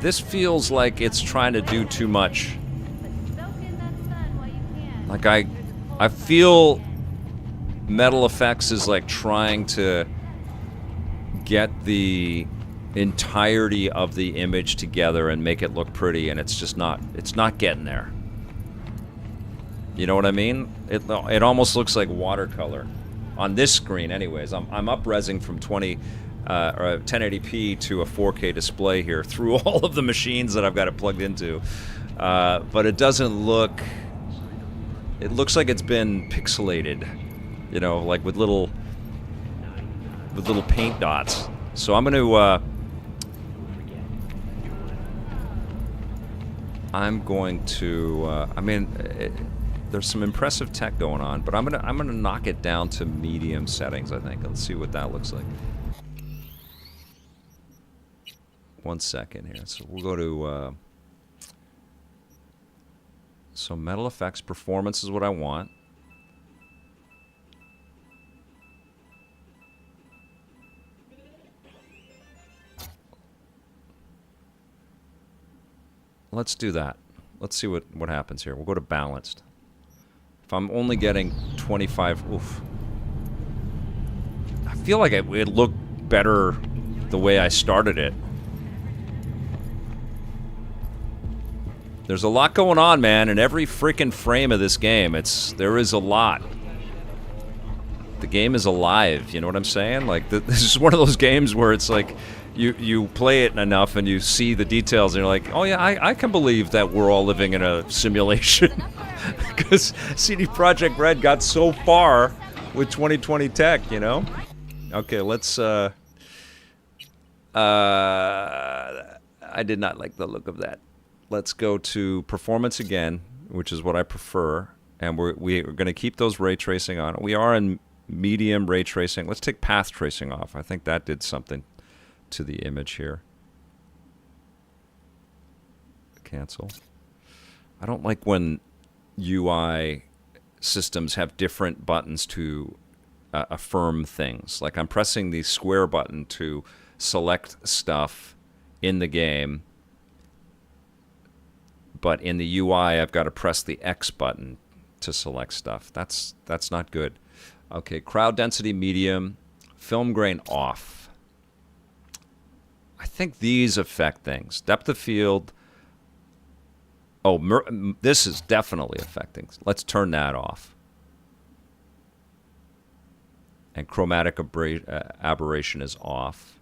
This feels like it's trying to do too much. Like I feel Metal Effects is like trying to get the entirety of the image together and make it look pretty, and it's just not. It's not getting there. You know what I mean? It almost looks like watercolor on this screen. Anyways, I'm up-resing from 1080p to a 4K display here through all of the machines that I've got it plugged into, but it doesn't look. It looks like it's been pixelated, you know, like with little paint dots. So I'm going to. I mean, there's some impressive tech going on, but I'm gonna knock it down to medium settings. I think. Let's see what that looks like. 1 second here. So we'll go to. So Metal Effects performance is what I want. Let's do that. Let's see what happens here. We'll go to balanced. If I'm only getting 25, oof. I feel like it looked better the way I started it. There's a lot going on, man, in every freaking frame of this game. There is a lot. The game is alive, you know what I'm saying? Like, this is one of those games where it's like, you play it enough and you see the details and you're like, oh yeah, I can believe that we're all living in a simulation. Because CD Projekt Red got so far with 2020 tech, you know? Okay, let's, I did not like the look of that. Let's go to performance again, which is what I prefer. And we're going to keep those ray tracing on. We are in medium ray tracing. Let's take path tracing off. I think that did something to the image here. Cancel. I don't like when UI systems have different buttons to affirm things. Like I'm pressing the square button to select stuff in the game, but in the UI I've got to press the X button to select stuff. That's not good. Okay, crowd density medium, film grain off. I think these affect things. Depth of field. Oh, this is definitely affecting. Let's turn that off. And chromatic aberration is off.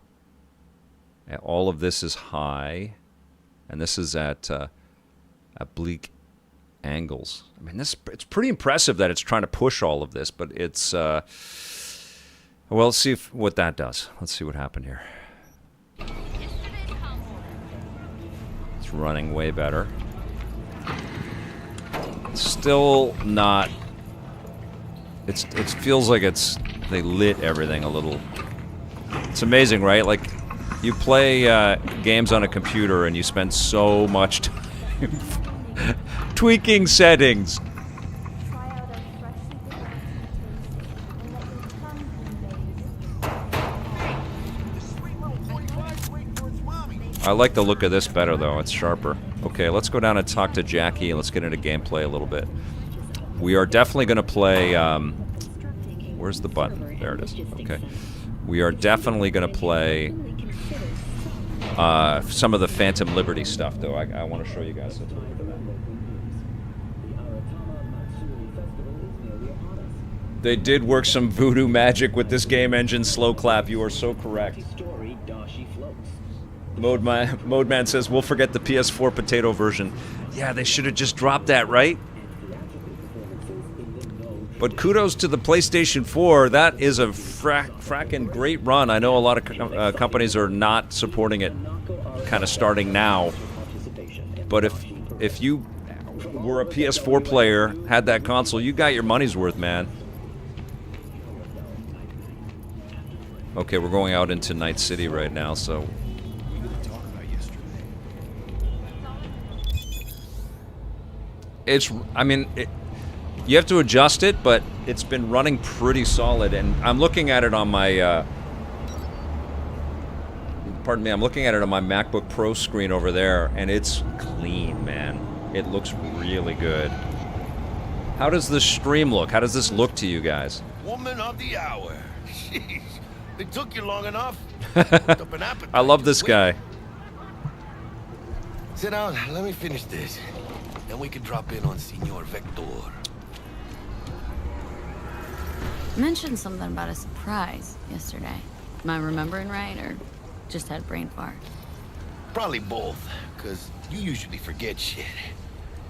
And all of this is high. And this is at oblique angles. I mean, it's pretty impressive that it's trying to push all of this, but it's... well, let's see what that does. Let's see what happened here. It's running way better. Still not... It feels like they lit everything a little. It's amazing, right? Like, you play games on a computer and you spend so much time tweaking settings. I like the look of this better, though. It's sharper. Okay, let's go down and talk to Jackie, and let's get into gameplay a little bit. We are definitely going to play... where's the button? There it is. Okay. We are definitely going to play some of the Phantom Liberty stuff, though. I want to show you guys. They did work some voodoo magic with this game engine, Slow Clap. You are so correct. Modeman says, we'll forget the PS4 potato version. Yeah, they should have just dropped that, right? But kudos to the PlayStation 4. That is a fracking great run. I know a lot of companies are not supporting it, kind of starting now. But if you were a PS4 player, had that console, you got your money's worth, man. Okay, we're going out into Night City right now, so... you have to adjust it, but it's been running pretty solid, and I'm looking at it on my, pardon me, I'm looking at it on my MacBook Pro screen over there, and it's clean, man. It looks really good. How does this stream look? How does this look to you guys? Woman of the hour. Jeez, it took you long enough. I love this guy. Sit down, let me finish this. Then we can drop in on Senor Vector. You mentioned something about a surprise yesterday. Am I remembering right, or just had a brain fart? Probably both, because you usually forget shit.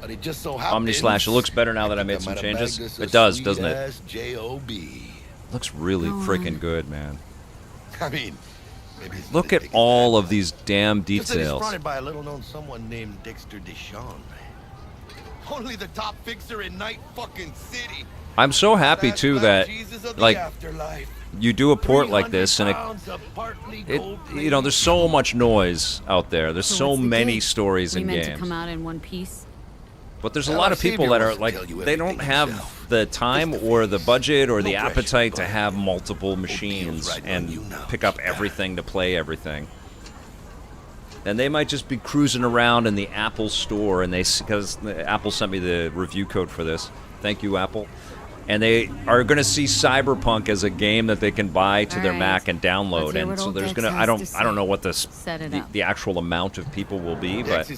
But it just so happens... Omnislash, it looks better now that I made some changes. It does, doesn't it? J-O-B. Looks really freaking good, man. I mean, maybe look at all of these damn details. It's fronted by a little-known someone named Dexter Deshawn. Only the top fixer in Night fucking City. I'm so happy too that, like, you do a port like this, and it you know, there's so much noise out there. There's so many stories in games. To come out in one piece. But there's a lot of people that are like, they don't have the time or the budget or the appetite to have multiple machines and pick up everything to play everything. And they might just be cruising around in the Apple store, and because Apple sent me the review code for this. Thank you, Apple. And they are going to see Cyberpunk as a game that they can buy to their Mac and download. And so there's going to, I don't know what the actual amount of people will be, but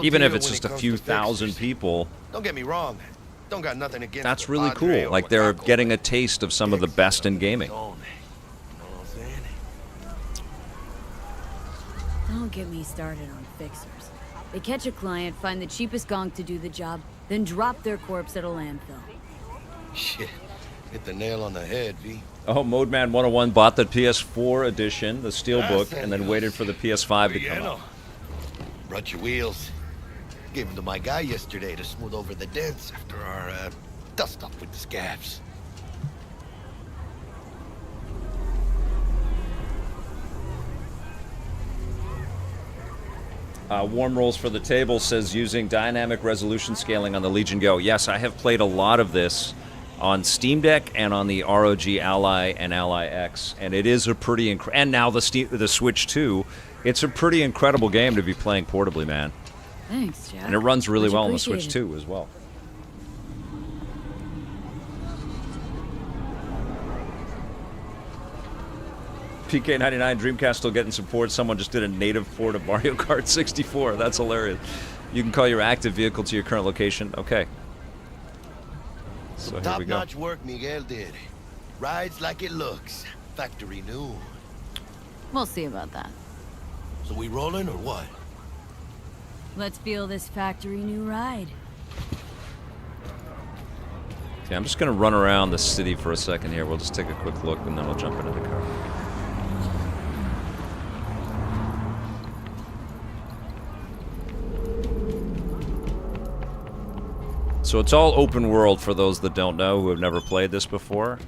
even if it's just a few thousand people, don't get me wrong, don't got nothing against that's really cool. Like, they're getting a taste of some of the best in gaming. Don't get me started on fixers. They catch a client, find the cheapest gonk to do the job, then drop their corpse at a landfill. Shit, hit the nail on the head, V. Oh, Modeman 101 bought the PS4 edition, the Steelbook, and then waited for the PS5 to come out. Brought your wheels. Gave them to my guy yesterday to smooth over the dents after our dust-up with the scabs. Warm Rolls for the Table says using dynamic resolution scaling on the Legion Go. Yes, I have played a lot of this on Steam Deck and on the ROG Ally and Ally X, and it is a pretty and now the Switch 2. It's a pretty incredible game to be playing portably, man. Thanks, Jack. And it runs really well on the Switch 2 as well. PK99 Dreamcast still getting support. Someone just did a native port of Mario Kart 64. That's hilarious. You can call your active vehicle to your current location. Okay. So here we go. Top-notch work Miguel did. Rides like it looks. Factory new. We'll see about that. So we rolling or what? Let's feel this factory new ride. Okay, I'm just going to run around the city for a second here. We'll just take a quick look, and then we'll jump into the car. So it's all open world for those that don't know, who have never played this before.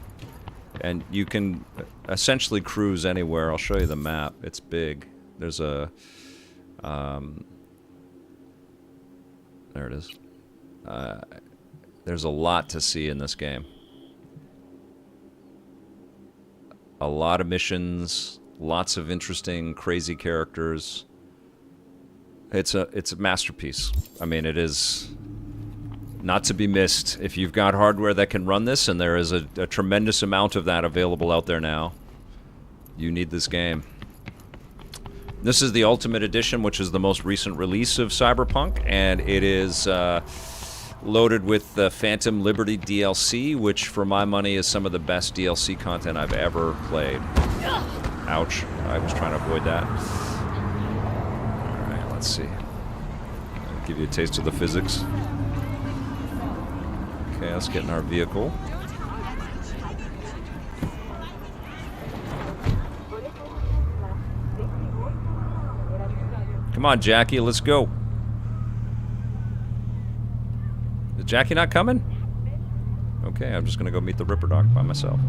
And you can essentially cruise anywhere. I'll show you the map. It's big. There's a... there it is. There's a lot to see in this game. A lot of missions, lots of interesting, crazy characters. It's a masterpiece. I mean, it is not to be missed. If you've got hardware that can run this, and there is a tremendous amount of that available out there now, you need this game. This is the Ultimate Edition, which is the most recent release of Cyberpunk, and it is loaded with the Phantom Liberty DLC, which for my money is some of the best DLC content I've ever played. Ouch. I was trying to avoid that. Alright, let's see. I'll give you a taste of the physics. Okay, let's get in our vehicle. Come on, Jackie, let's go. Is Jackie not coming? Okay, I'm just gonna go meet the Ripper Doc by myself.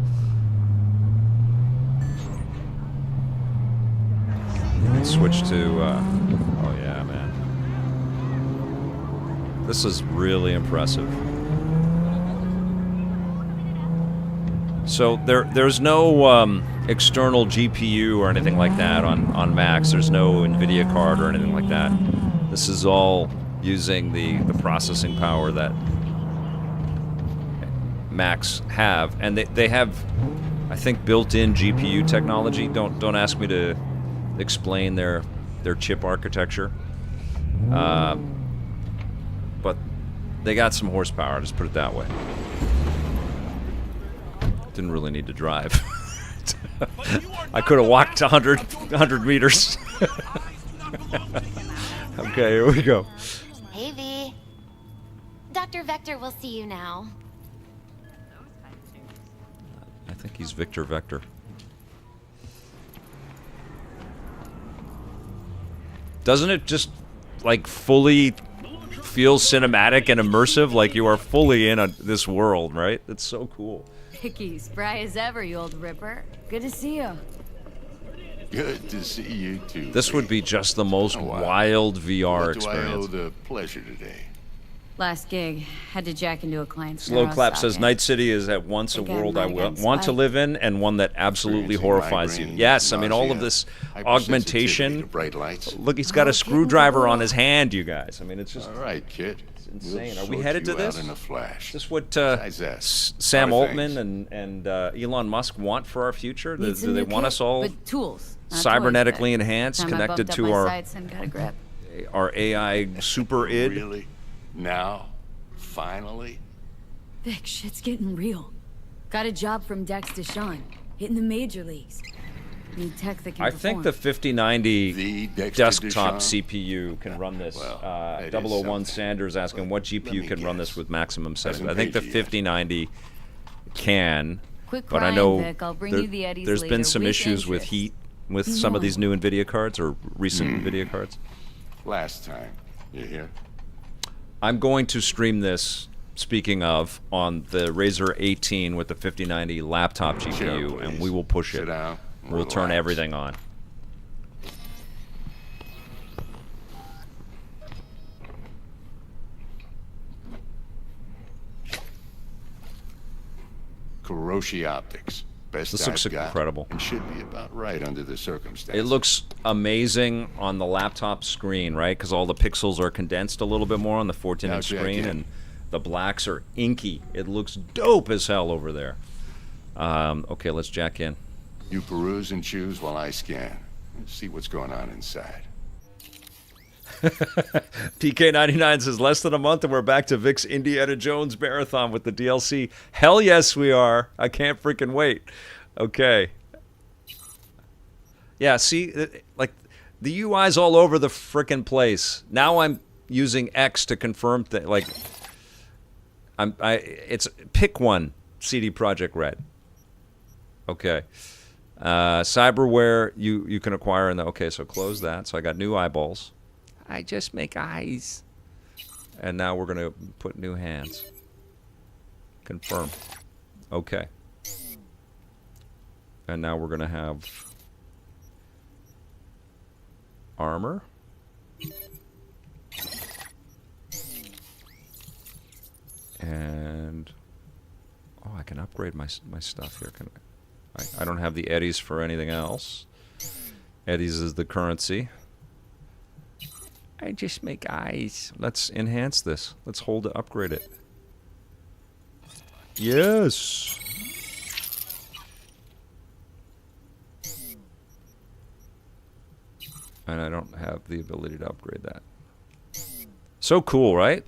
Let's switch to, oh yeah, man. This is really impressive. So there's no external GPU or anything like that on Macs. There's no NVIDIA card or anything like that. This is all using the processing power that Macs have, and they have, I think, built-in GPU technology. Don't ask me to explain their chip architecture, but they got some horsepower. Just put it that way. Didn't really need to drive. I could have walked 100 meters. Okay, here we go. Hey, V. Dr. Vector will see you now. I think he's Victor Vector. Doesn't it just, like, fully feel cinematic and immersive? Like you are fully in this world, right? It's so cool. Vicky, spry as ever, you old ripper. Good to see you. Good to see you too. This would be just the most wild VR experience. What do I owe the pleasure today? Last gig. Had to jack into a client's Slow Clap says, neurosocket. Night City is at once a world I want to live in and one that absolutely horrifies you. migraine, Yes, I mean, all of this augmentation. Bright lights. Look, he's got a screwdriver on his hand, you guys. I mean, it's just... All right, kid. It's insane. We'll Are we sort headed to you this? out in a flash. Is this what Our Sam Altman and Elon Musk want for our future? Do they want us all with tools, not cybernetically toys, but enhanced, time I connected bumped to up my our sights and got a grip. AI super id? Really? Now? Finally? Vic, shit's getting real. Got a job from Dex Deshawn, hitting the major leagues. Need tech that can I think the perform. 5090 Dexter desktop Deshawn? CPU can run this. that is 001 something. Sanders asking what GPU can run this with maximum settings. I think the paid you yet. 5090 can, Quit but I crying, know Vic. I'll bring you the Eddies there's been later some with issues with interest. heat with some of these new NVIDIA cards or recent NVIDIA cards. Last time. You hear? I'm going to stream this, speaking of, on the Razer 18 with the 5090 laptop GPU, and we will push it. Sit down. We'll turn Relax. everything on. Kuroshi Optics. Best This looks I've got, incredible. and should be about right under the circumstances. It looks amazing on the laptop screen, right? Because all the pixels are condensed a little bit more on the 14-inch Now check screen, in. and the blacks are inky. It looks dope as hell over there. Okay, let's jack in. You peruse and choose while I scan. See what's going on inside. PK99 says, less than a month and we're back to Vic's Indiana Jones marathon with the DLC. Hell yes, we are. I can't freaking wait. Okay. Yeah, see, like, the UI's all over the frickin' place. Now I'm using X to confirm things. Like, it's pick one, CD Projekt Red. Okay. Cyberware, you can acquire in the... Okay, so close that. So I got new eyeballs. I just make eyes. And now we're going to put new hands. Confirm. Okay. And now we're going to have armor. And oh, I can upgrade my stuff here. Can I don't have the eddies for anything else. Eddies is the currency. I just make eyes. Let's enhance this. Let's hold to upgrade it. Yes. And I don't have the ability to upgrade that. So cool, right?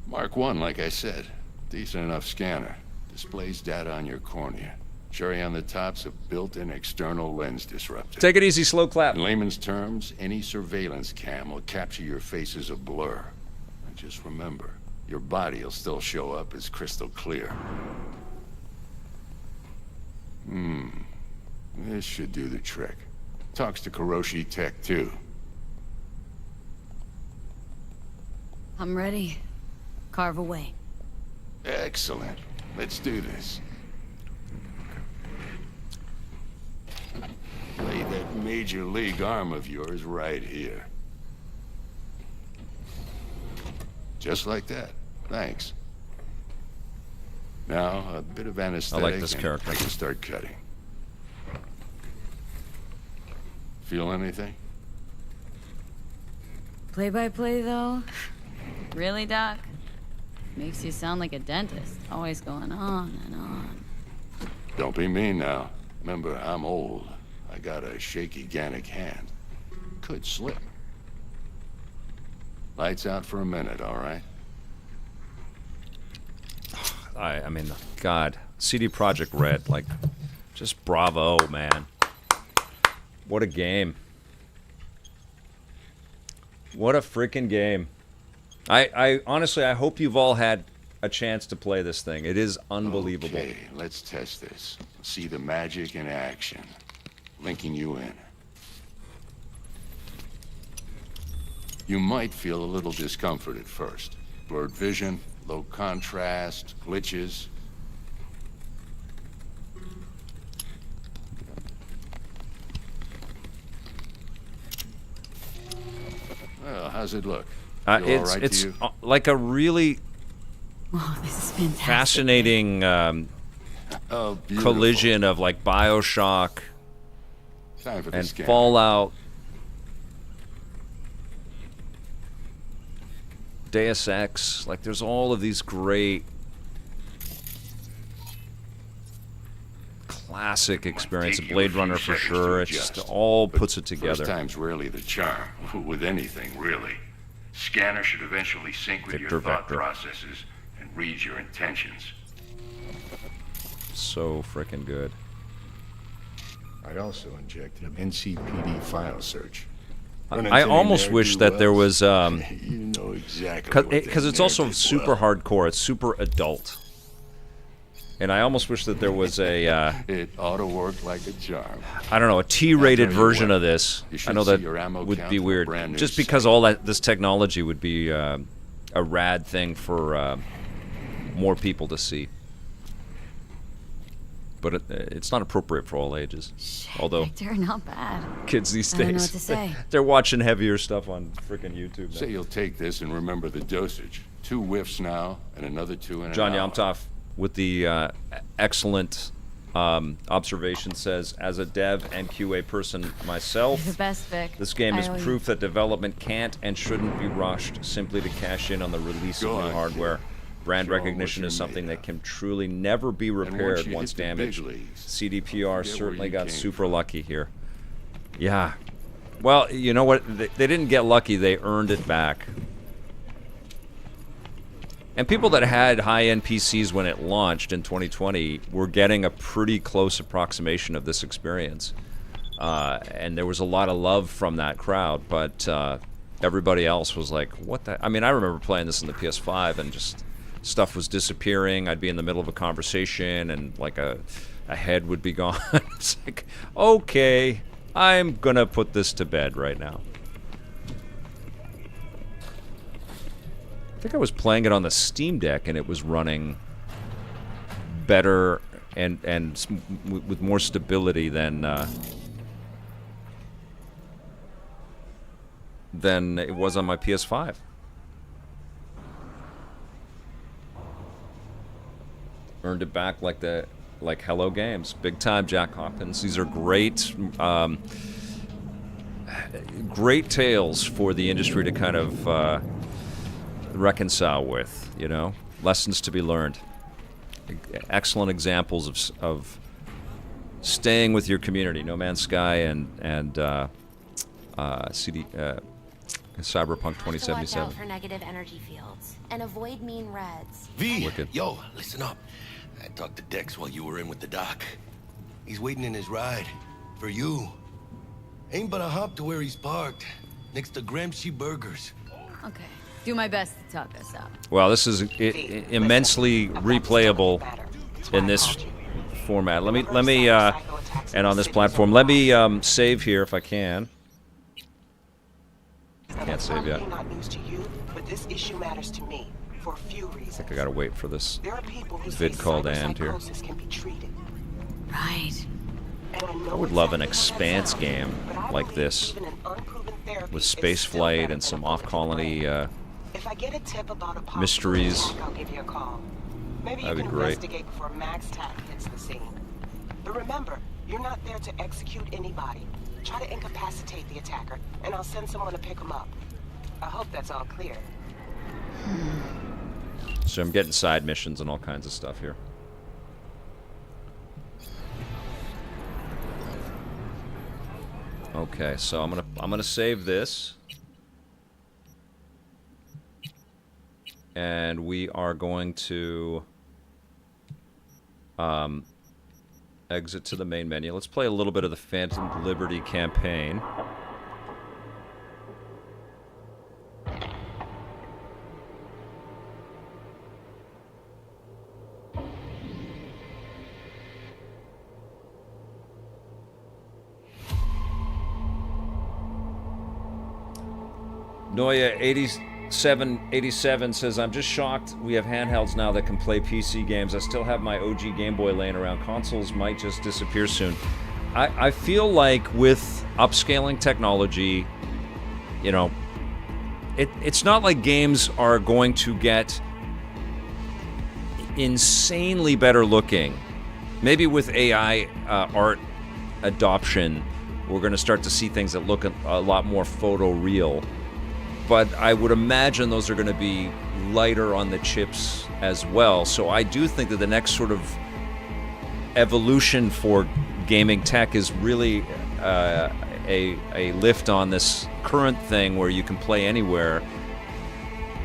Mark 1, like I said. Decent enough scanner. Displays data on your cornea. Cherry on the top's a built-in external lens disruptor. Take it easy, Slow Clap. In layman's terms, any surveillance cam will capture your face as a blur. And just remember, your body will still show up as crystal clear. This should do the trick. Talks to Kuroshi Tech, too. I'm ready. Carve away. Excellent. Let's do this. Lay that major league arm of yours right here. Just like that. Thanks. Now, a bit of anesthetic. I like this character. I can start cutting. Feel anything? Play-by-play, though? Really, Doc? Makes you sound like a dentist. Always going on and on. Don't be mean now. Remember, I'm old. I got a shaky Gannic hand. Could slip. Lights out for a minute, all right? I mean, God, CD Projekt Red, like, just bravo, man. What a game. What a freaking game. I honestly, I hope you've all had a chance to play this thing. It is unbelievable. Okay, let's test this. See the magic in action. Linking you in. You might feel a little discomfort at first. Blurred vision, low contrast, glitches. Well, how's it look? It's like a really this is fantastic. fascinating collision of like BioShock and Fallout, Deus Ex. Like, there's all of these great classic experiences. Blade Runner for sure. It just all puts it together. First time's rarely the charm with anything, really. Scanner should eventually sync with your thought processes and read your intentions. So frickin' good. I also injected an NCPD file search. I almost wish that there was you know exactly because it's also super hardcore. It's super adult, and I almost wish that there was a it ought to work like a charm. I don't know, a T-rated version of this. I know that would be weird, just because all this technology would be a rad thing for more people to see. But it's not appropriate for all ages. Shit, although Victor, not bad. Kids these I don't know days, what to say. they're watching heavier stuff on freaking YouTube now. Say you'll take this and remember the dosage. 2 whiffs now, and another 2 in an John hour. Yomtov with the excellent observation says, as a dev and QA person myself, You're the best, Vic. this game is I owe you. proof that development can't and shouldn't be rushed simply to cash in on the release of new hardware. Brand recognition is something that can truly never be repaired once damaged. CDPR certainly got super lucky here. Yeah. Well, you know what? They didn't get lucky. They earned it back. And people that had high-end PCs when it launched in 2020 were getting a pretty close approximation of this experience. And there was a lot of love from that crowd, but everybody else was like, what the... I mean, I remember playing this on the PS5 and just... stuff was disappearing. I'd be in the middle of a conversation and like a head would be gone. It's like, okay, I'm gonna put this to bed right now. I think I was playing it on the Steam Deck and it was running better and with more stability than it was on my PS5. Earned it back like Hello Games. Big time, Jack Hawkins. These are great, great tales for the industry to kind of reconcile with, you know? Lessons to be learned. Excellent examples of staying with your community. No Man's Sky and Cyberpunk 2077. Watch out for negative energy fields and avoid mean reds. V, Wicked. yo, listen up. I talked to Dex while you were in with the doc. He's waiting in his ride. For you. Ain't but a hop to where he's parked. Next to Gramsci Burgers. Okay. Do my best to talk us out. Well, this is immensely replayable in this format. Let me and on this platform. Let me save here if I can. Can't save yet. but this issue matters to me for a few reasons. I think I gotta wait for this There are people who vid say call to end here. cyberpsychosis can be treated. Right. I would love an Expanse game like this, with space flight and some off-colony If I get a tip about a possible mysteries. attack, I'll give you a call. Maybe you That'd be can great. investigate before Max Tack hits the scene. But remember, you're not there to execute anybody. Try to incapacitate the attacker, and I'll send someone to pick him up. I hope that's all clear. So I'm getting side missions and all kinds of stuff here. Okay, so I'm gonna save this, and we are going to exit to the main menu. Let's play a little bit of the Phantom Liberty campaign. Noya 8787 says, I'm just shocked we have handhelds now that can play PC games. I still have my OG Game Boy laying around. Consoles might just disappear soon. I feel like with upscaling technology, you know, it's not like games are going to get insanely better looking. Maybe with AI art adoption, we're going to start to see things that look a lot more photoreal. But I would imagine those are going to be lighter on the chips as well. So I do think that the next sort of evolution for gaming tech is really a lift on this current thing where you can play anywhere.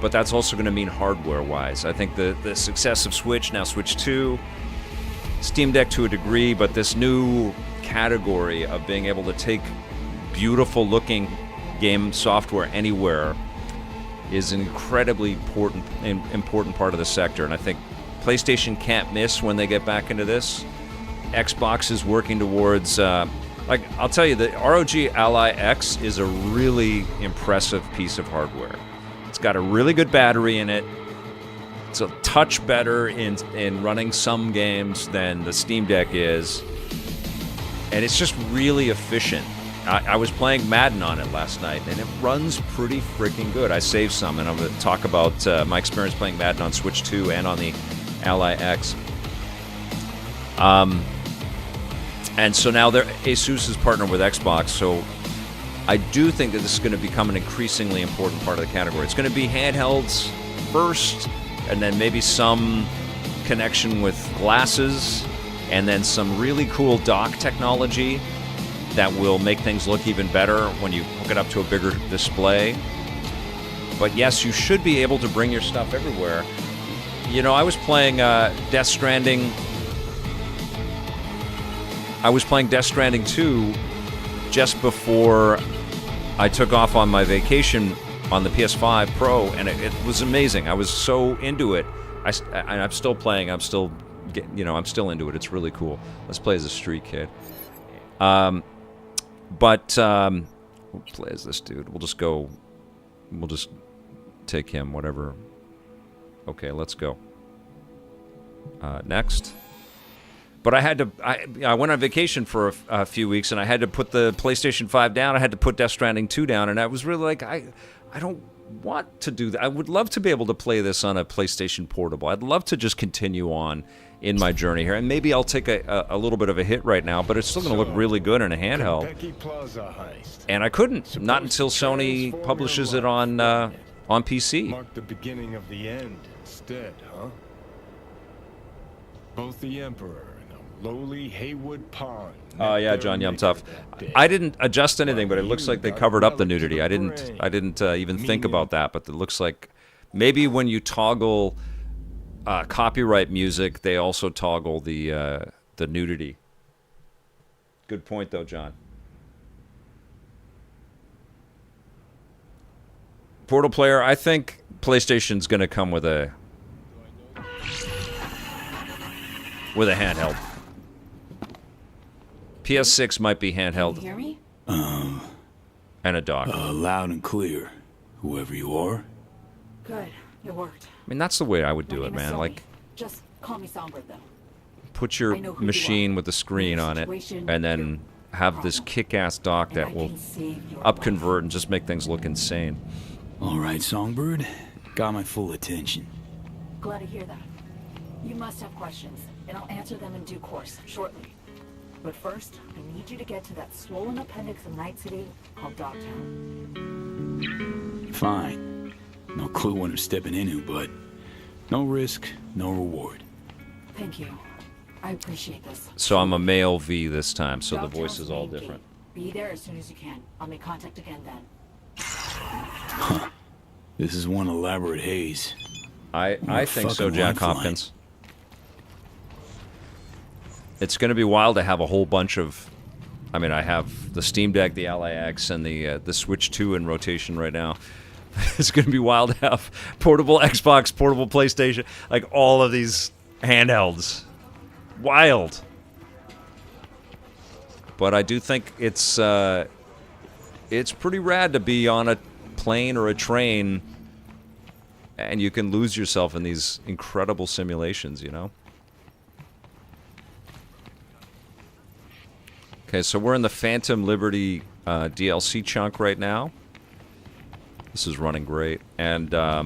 But that's also going to mean hardware-wise. I think the success of Switch, now Switch 2, Steam Deck to a degree, but this new category of being able to take beautiful-looking game software anywhere is an incredibly important part of the sector, and I think PlayStation can't miss when they get back into this. Xbox is working towards, like, I'll tell you, the ROG Ally X is a really impressive piece of hardware. It's got a really good battery in it. It's a touch better in running some games than the Steam Deck is, and it's just really efficient. I was playing Madden on it last night, and it runs pretty freaking good. I saved some, and I'm going to talk about my experience playing Madden on Switch 2 and on the Ally X. And so now Asus is partnered with Xbox, so I do think that this is going to become an increasingly important part of the category. It's going to be handhelds first, and then maybe some connection with glasses, and then some really cool dock technology that will make things look even better when you hook it up to a bigger display. But yes, you should be able to bring your stuff everywhere. You know, I was playing Death Stranding. I was playing Death Stranding 2 just before I took off on my vacation on the PS5 Pro, and it was amazing. I was so into it. And I'm still playing. I'm still into it. It's really cool. Let's play as a street kid. But we'll play as this dude. We'll just take him, whatever. Okay, let's go. Next. But I went on vacation for a few weeks, and I had to put the PlayStation 5 down. I had to put Death Stranding 2 down, and I was really like, I don't want to do that. I would love to be able to play this on a PlayStation Portable. I'd love to just continue on in my journey here, and maybe I'll take a little bit of a hit right now, but it's still going to look really good in a handheld. And I couldn't, not until Sony publishes it on PC. Mark the beginning of the end instead, huh? Both the Emperor and a lowly Haywood Pond. Oh yeah, John Yum Tough. I didn't adjust anything, but it looks like they covered up the nudity. I didn't even think about that, but it looks like maybe when you toggle copyright music, they also toggle the nudity. Good point, though, John. Portal player, I think PlayStation's going to come with a handheld. PS6 might be handheld. Can you hear me? And a dock. Loud and clear, whoever you are. Good. It worked. I mean, that's the way I would do it, man. Like, Just call me Songbird, though. put your machine with the screen on it, and then have this kick-ass dock that will upconvert and just make things look insane. All right, Songbird. Got my full attention. Glad to hear that. You must have questions, and I'll answer them in due course, shortly. But first, I need you to get to that swollen appendix of Night City called Dogtown. Fine. No clue what I'm stepping into, but no risk, no reward. Thank you. I appreciate this. So I'm a male V this time, so the Dogtown's voice is all main gate. different. Be there as soon as you can. I'll make contact again then. Huh. This is one elaborate haze. I think so, fucking Jack line Hopkins. It's going to be wild to have a whole bunch of... I mean, I have the Steam Deck, the Ally X, and the Switch 2 in rotation right now. It's going to be wild to have portable Xbox, portable PlayStation, like all of these handhelds. Wild. But I do think it's pretty rad to be on a plane or a train and you can lose yourself in these incredible simulations, you know? Okay, so we're in the Phantom Liberty DLC chunk right now. This is running great. And I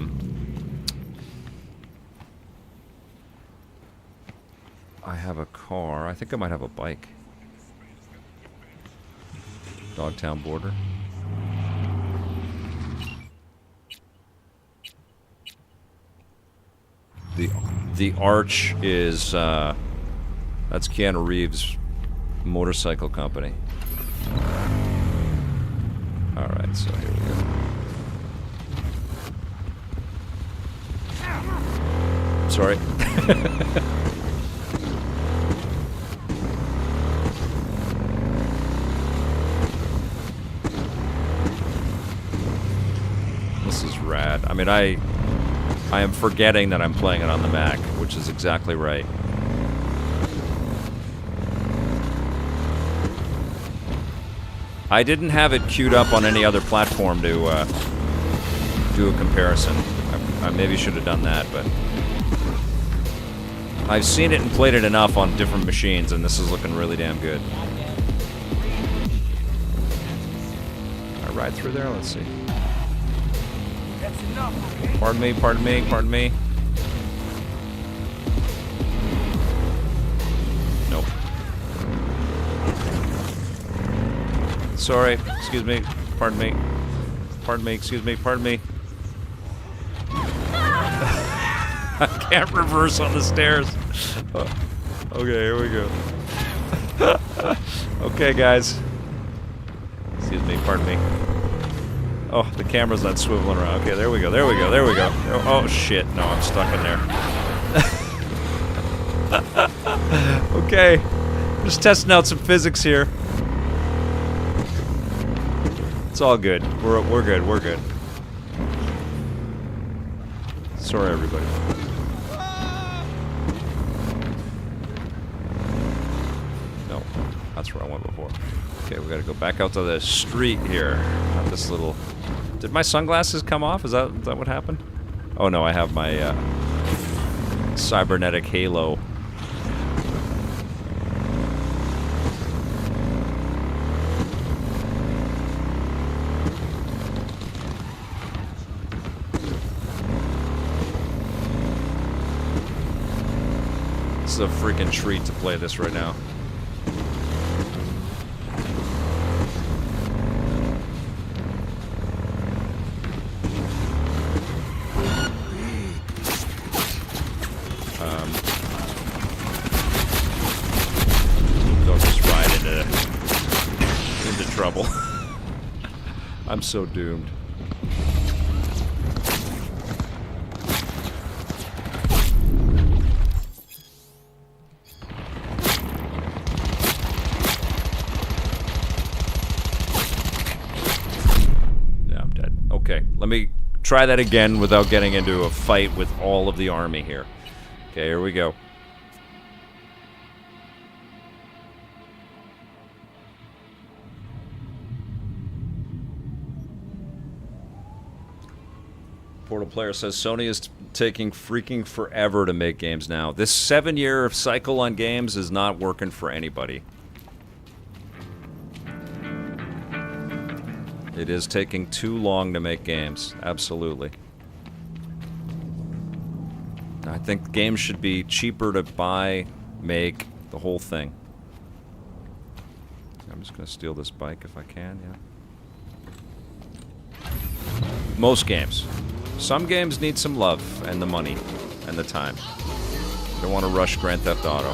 have a car. I think I might have a bike. Dogtown border. The Arch is that's Keanu Reeves' motorcycle company. All right, so here we go. Sorry. This is rad. I mean, I am forgetting that I'm playing it on the Mac, which is exactly right. I didn't have it queued up on any other platform to do a comparison. I maybe should have done that, but I've seen it and played it enough on different machines, and this is looking really damn good. Can I ride through there? Let's see. Pardon me, pardon me, pardon me. Nope. Sorry, excuse me, pardon me. Pardon me, excuse me, pardon me. I can't reverse on the stairs. Okay, here we go. Okay, guys. Excuse me, pardon me. Oh, the camera's not swiveling around. Okay, there we go, there we go, there we go. Oh, shit. No, I'm stuck in there. Okay. Just testing out some physics here. It's all good. We're good, we're good. Sorry, everybody. No, that's where I went before. Okay, we gotta go back out to the street here. Not this little... Did my sunglasses come off? Is that what happened? Oh no, I have my cybernetic halo. This is a freaking treat to play this right now. Don't just ride into trouble. I'm so doomed. Let me try that again without getting into a fight with all of the army here. Okay, here we go. Portal Player says Sony is taking freaking forever to make games now. This 7-year cycle on games is not working for anybody. It is taking too long to make games. Absolutely. I think games should be cheaper to buy, make, the whole thing. I'm just going to steal this bike if I can, yeah. Most games. Some games need some love and the money and the time. Don't want to rush Grand Theft Auto.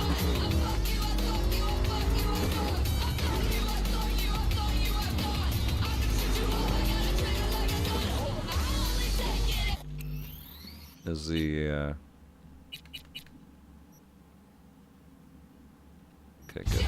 Is the okay, good.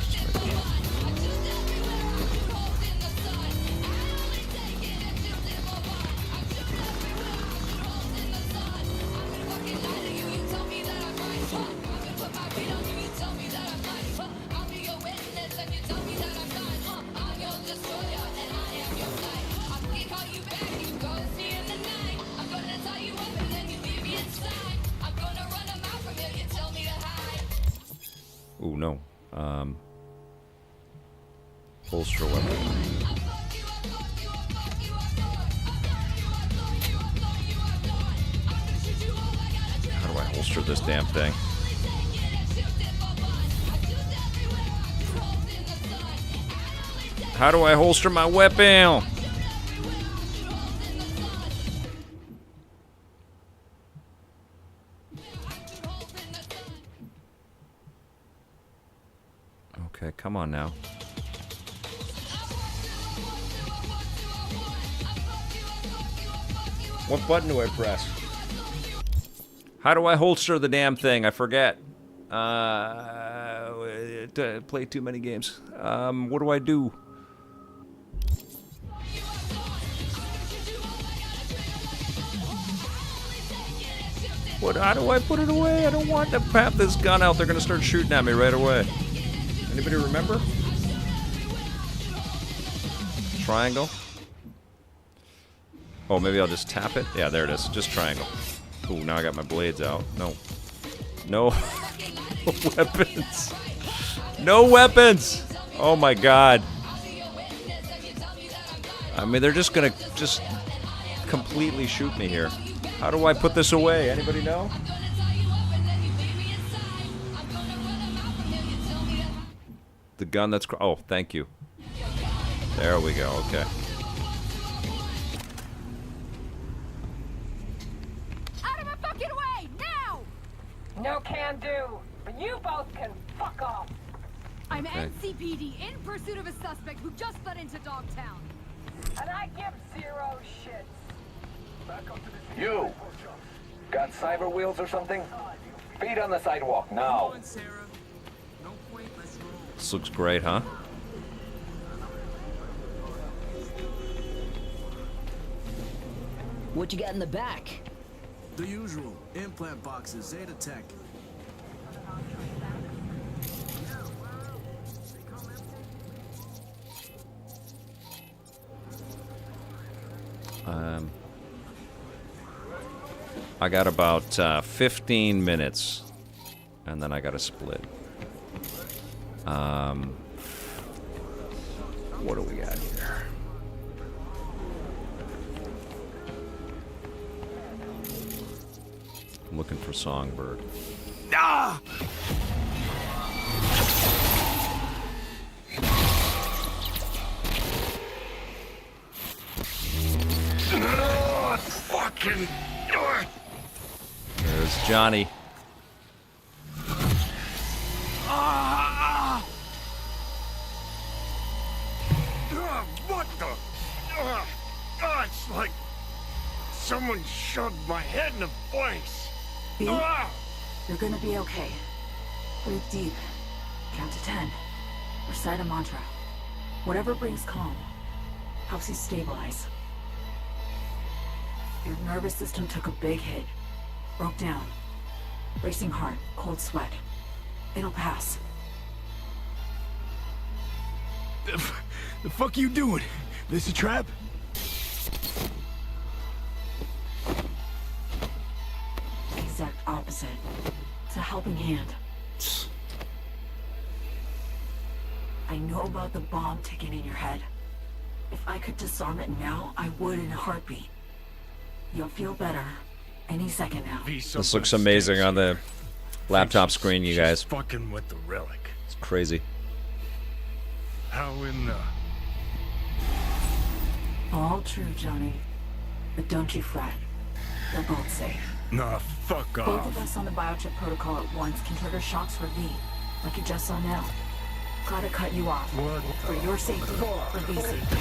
Ooh, no. Holster weapon. How do I holster this damn thing? How do I holster my weapon? Okay, come on now. What button do I press? How do I holster the damn thing? I forget. Play too many games. What do I do? How do I put it away? I don't want to have this gun out. They're gonna start shooting at me right away. Anybody remember? Triangle? Oh, maybe I'll just tap it? Yeah, there it is. Just triangle. Ooh, now I got my blades out. No. No weapons. No weapons! Oh my god. I mean, they're just gonna completely shoot me here. How do I put this away? Anybody know? The gun that's... Oh, thank you. There we go, okay. Out of my fucking way, now! No can do, but you both can fuck off. I'm Okay. NCPD in pursuit of a suspect who just fled into Dogtown. And I give zero shits. You! Got cyber wheels or something? Feet on the sidewalk, now. This looks great, huh? What you got in the back? The usual. Implant boxes, Zeta Tech. I got about 15 minutes, and then I got to split. What do we got here? I'm looking for Songbird. Ah! Fucking... There's Johnny. What the? It's like someone shoved my head in the face. B, you're gonna be okay. Breathe deep. Count to 10. Recite a mantra. Whatever brings calm helps you stabilize. Your nervous system took a big hit. Broke down. Racing heart, cold sweat. It'll pass. The fuck you doing? This a trap? helping hand. I know about the bomb ticking in your head. If I could disarm it now, I would in a heartbeat. You'll feel better any second now. This looks amazing on the laptop screen, you guys. Fucking with the relic. It's crazy. How in the... All true, Johnny. But don't you fret. They're both safe. Nah, fuck off. Both of us on the biochip protocol at once can trigger shocks for V, like you just saw now. Gotta cut you off. What? For your safety, for V's safety.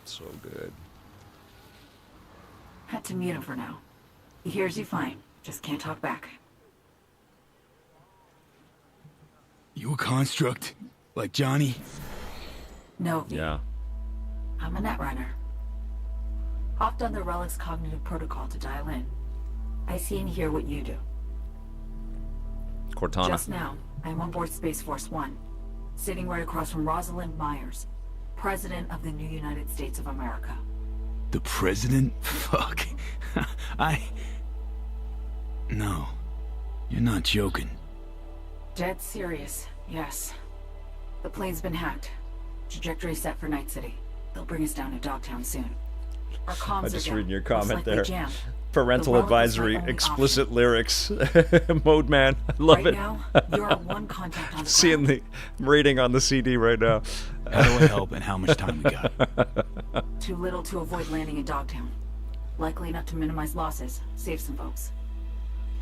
So good. Had to mute him for now. He hears you fine, just can't talk back. You a construct? Like Johnny? No. Yeah. I'm a netrunner. Hopped on the Relic's cognitive protocol to dial in. I see and hear what you do. Cortana. Just now, I'm on board Space Force 1, sitting right across from Rosalind Myers, President of the new United States of America. The president? Fuck. No. You're not joking. Dead serious, yes. The plane's been hacked. Trajectory set for Night City. They'll bring us down to Dogtown soon. Our comms I'm just are down. reading your Most comment likely there. jammed. Parental The Relic is advisory, my only explicit option. lyrics. Mode man. I love Right it. now, you're our one contact on the Seeing the rating on the CD right now. How do I help and how much time we got? Too little to avoid landing in Dogtown. Likely enough to minimize losses, save some folks.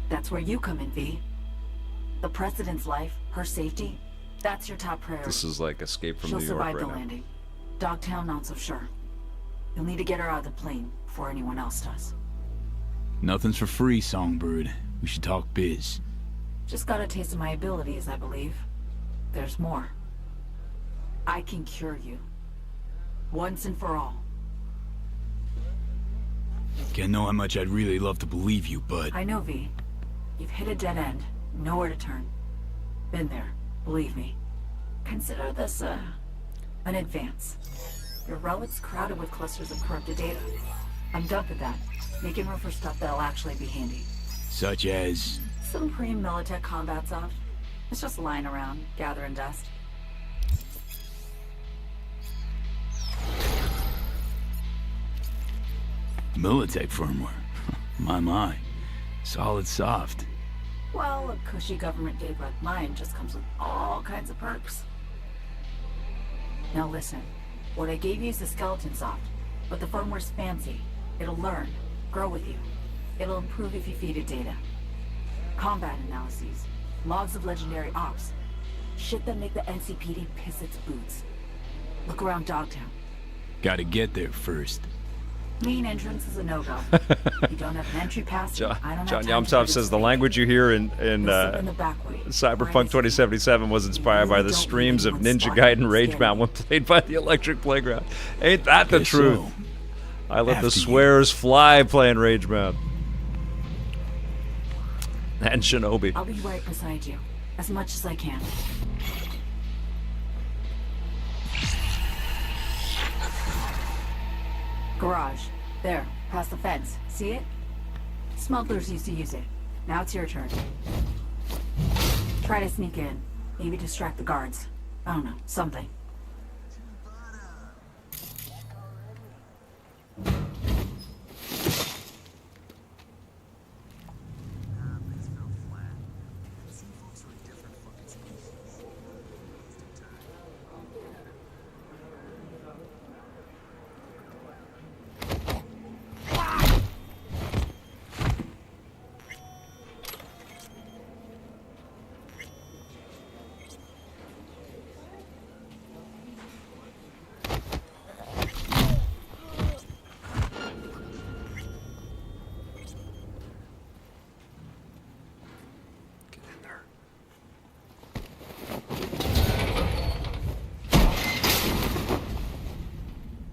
That's where you come in, V. The President's life, her safety, that's your top priority. This is like Escape from She'll New York survive right the now. landing. Dogtown, not so sure. You'll need to get her out of the plane before anyone else does. Nothing's for free, Songbird. We should talk biz. Just got a taste of my abilities, I believe. There's more. I can cure you. Once and for all. Can't know how much I'd really love to believe you, but... I know, V. You've hit a dead end. Nowhere to turn. Been there. Believe me. Consider this, an advance. Your relic's crowded with clusters of corrupted data. I'm dumping that. Making room for stuff that'll actually be handy. Such as... Some pre-Militech combat stuff. It's just lying around, gathering dust. Militech firmware. My. Solid soft. Well, a cushy government gig like mine just comes with all kinds of perks. Now listen, what I gave you is the skeleton soft, but the firmware's fancy. It'll learn, grow with you. It'll improve if you feed it data. Combat analyses, logs of legendary ops. Shit that make the NCPD piss its boots. Look around Dogtown. Gotta get there first. Main entrance is a no-go. You don't have an entry pass. John I don't have time to Yamtov says the language you hear in the back way. Cyberpunk 2077 was inspired by the streams of Ninja Gaiden Ragebound when played by the Electric Playground. Ain't that the Guess truth? so. I let the After you. swears fly playing Ragebound. And Shinobi. I'll be right beside you, as much as I can. Garage. There, past the fence. See it? Smugglers used to use it. Now it's your turn. Try to sneak in. Maybe distract the guards. I don't know, something.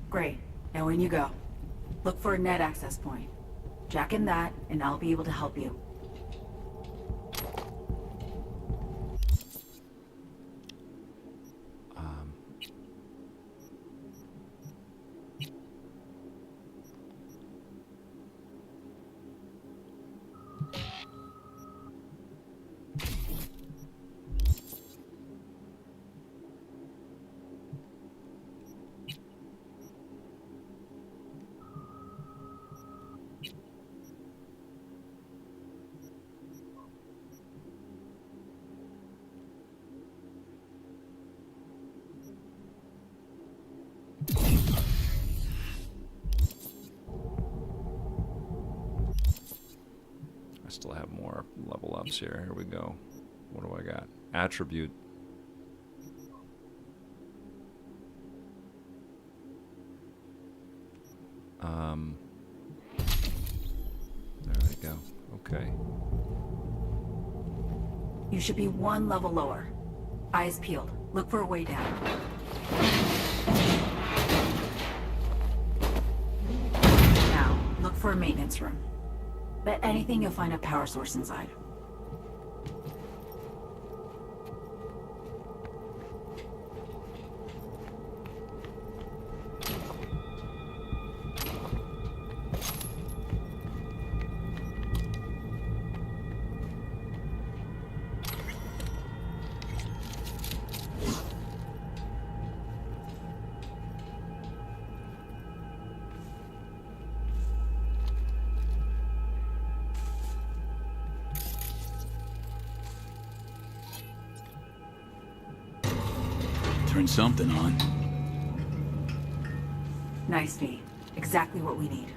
Great. Now in you go. Look for a net access point. Jack in that, and I'll be able to help you. still have more level ups here. Here we go. What do I got? Attribute. There we go. Okay. You should be one level lower. Eyes peeled. Look for a way down. Now, look for a maintenance room. Bet anything you'll find a power source inside. Turn something on. Nice, V. Exactly what we need.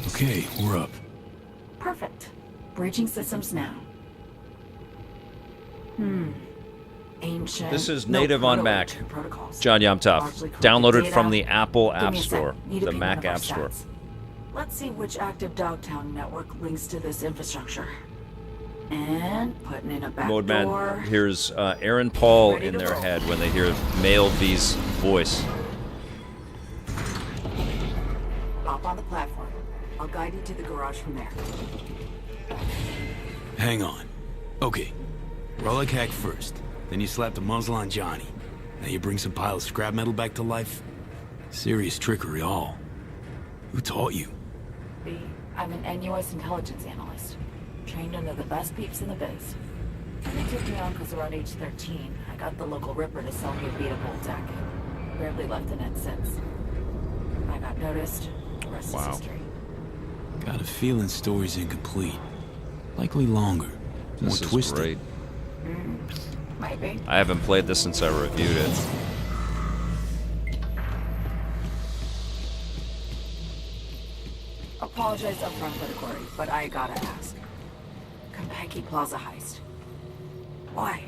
Okay, we're up. Perfect. Bridging systems now. Ancient. This is native on Mac. protocols. John Yomtov. Largely corrupted Downloaded from data. the Apple Give App me a sec. Store, Need to the ping Mac one of our App Store. stats. Let's see which active Dogtown network links to this infrastructure. And putting in a back Mode door. Man hears Aaron Paul Ready in to their roll. head when they hear Male V's voice. Hop on the platform. I'll guide you to the garage from there. Hang on. Okay. Relic hack first. Then you slap the muzzle on Johnny. Now you bring some pile of scrap metal back to life? Serious trickery all. Who taught you? B, I'm an NUS intelligence analyst. Trained under the best peeps in the biz. They took me on because around age 13, I got the local Ripper to sell me a beatable tech. Barely left in it since. I got noticed. The rest is history. Got a feeling story's incomplete. Likely longer. More This is twisted. great. Might be. I haven't played this since I reviewed it. Apologize upfront for the query, but I gotta ask. Konpeki Plaza heist. Why?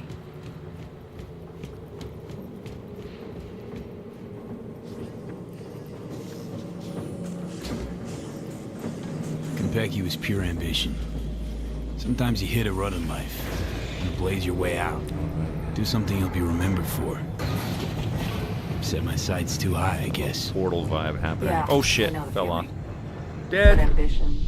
Konpeki was pure ambition. Sometimes you hit a rut in life, and blaze your way out. Do something you'll be remembered for. Set my sights too high, I guess. Portal vibe happening. Yeah, Oh shit, I know the fell feeling. on. But Dead. ambition.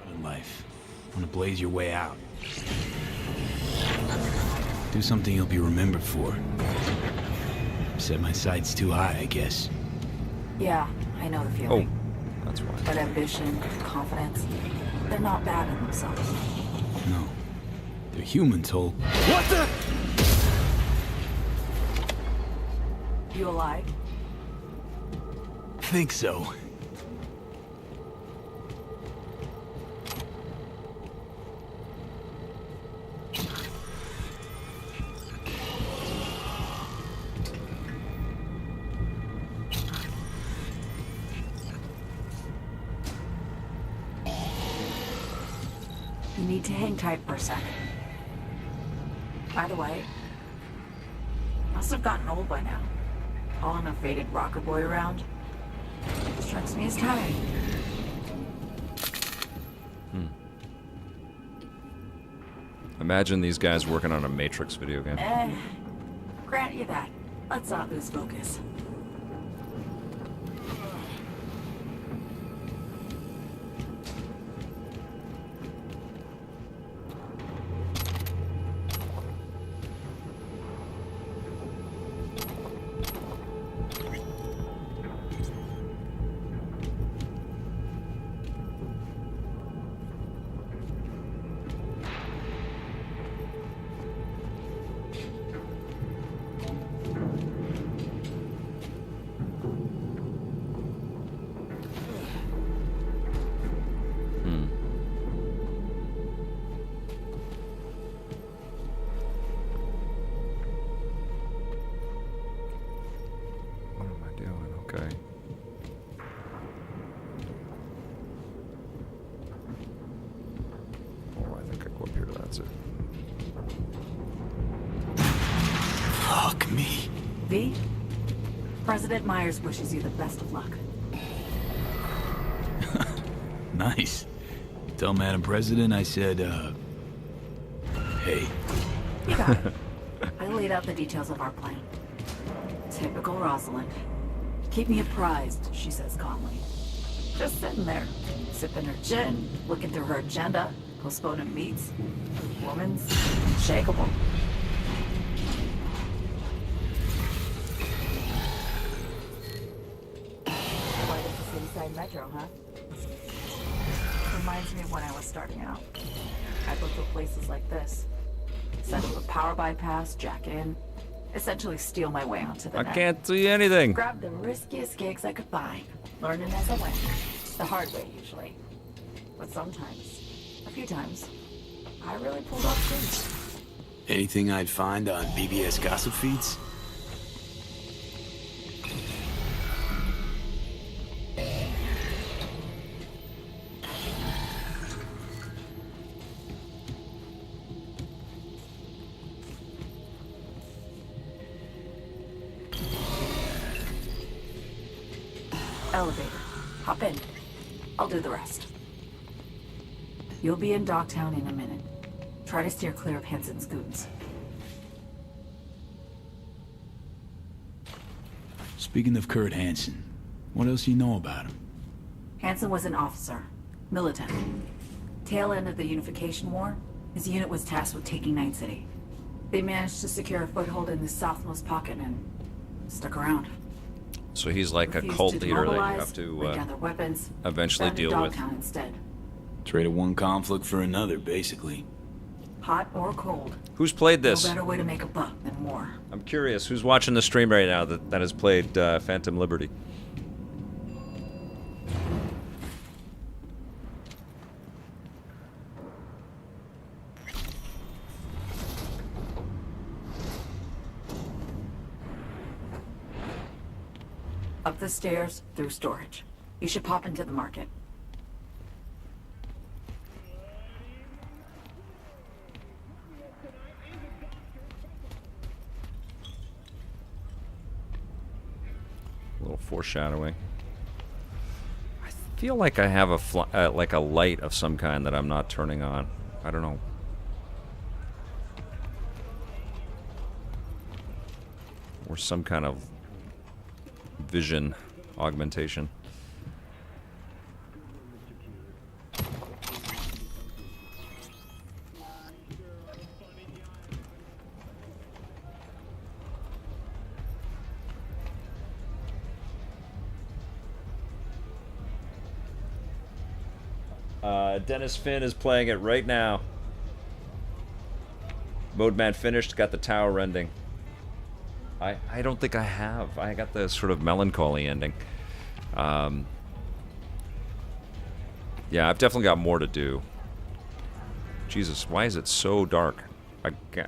Rut in life. Wanna blaze your way out. Do something you'll be remembered for. Set my sights too high, I guess. Yeah, I know the feeling. Oh, that's why. But ambition, confidence, they're not bad in themselves. No. They're human, Toll. What the? You alive? Think so. You need to hang tight for a second. By the way, must have gotten old by now. Hauling a faded rocker boy around. Strikes me as tired. Imagine these guys working on a Matrix video game. Grant you that. Let's not lose focus. That's it. Fuck me. V, President Myers wishes you the best of luck. Nice. Tell Madam President I said, hey. You got it. I laid out the details of our plan. Typical Rosalind. Keep me apprised, she says calmly. Just sitting there, sipping her gin, looking through her agenda, postponing meets. Woman's unshakable. Quite a city-side metro, huh? Reminds me of when I was starting out. I'd look for places like this. Set up a power bypass, jack in, essentially steal my way onto the net. I can't see anything. Grab the riskiest gigs I could find, learning as I went. The hard way, usually. But sometimes, a few times, I really pulled off things. Anything I'd find on BBS gossip feeds? Elevator. Hop in. I'll do the rest. You'll be in Dogtown in a minute. Try to steer clear of Hansen's goons. Speaking of Kurt Hansen, what else do you know about him? Hansen was an officer. Militant. Tail end of the Unification War, his unit was tasked with taking Night City. They managed to secure a foothold in the southmost pocket and stuck around. So he's like a cult leader that you have to weapons, eventually deal with. Instead. Traded one conflict for another, basically. Hot or cold. Who's played this? No better way to make a buck than war. I'm curious, who's watching the stream right now that has played Phantom Liberty? Up the stairs, through storage. You should pop into the market. A little foreshadowing. I feel like I have a like a light of some kind that I'm not turning on. I don't know. Or some kind of vision augmentation. Dennis Finn is playing it right now. Mode Man finished, got the tower ending. I don't think I have. I got the sort of melancholy ending. Yeah, I've definitely got more to do. Jesus, why is it so dark?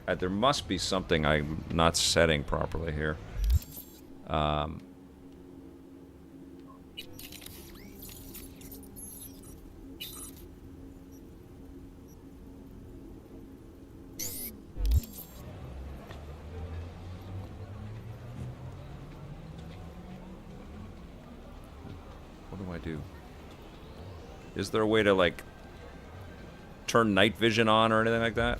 There must be something I'm not setting properly here. What do I do? Is there a way to, like, turn night vision on or anything like that?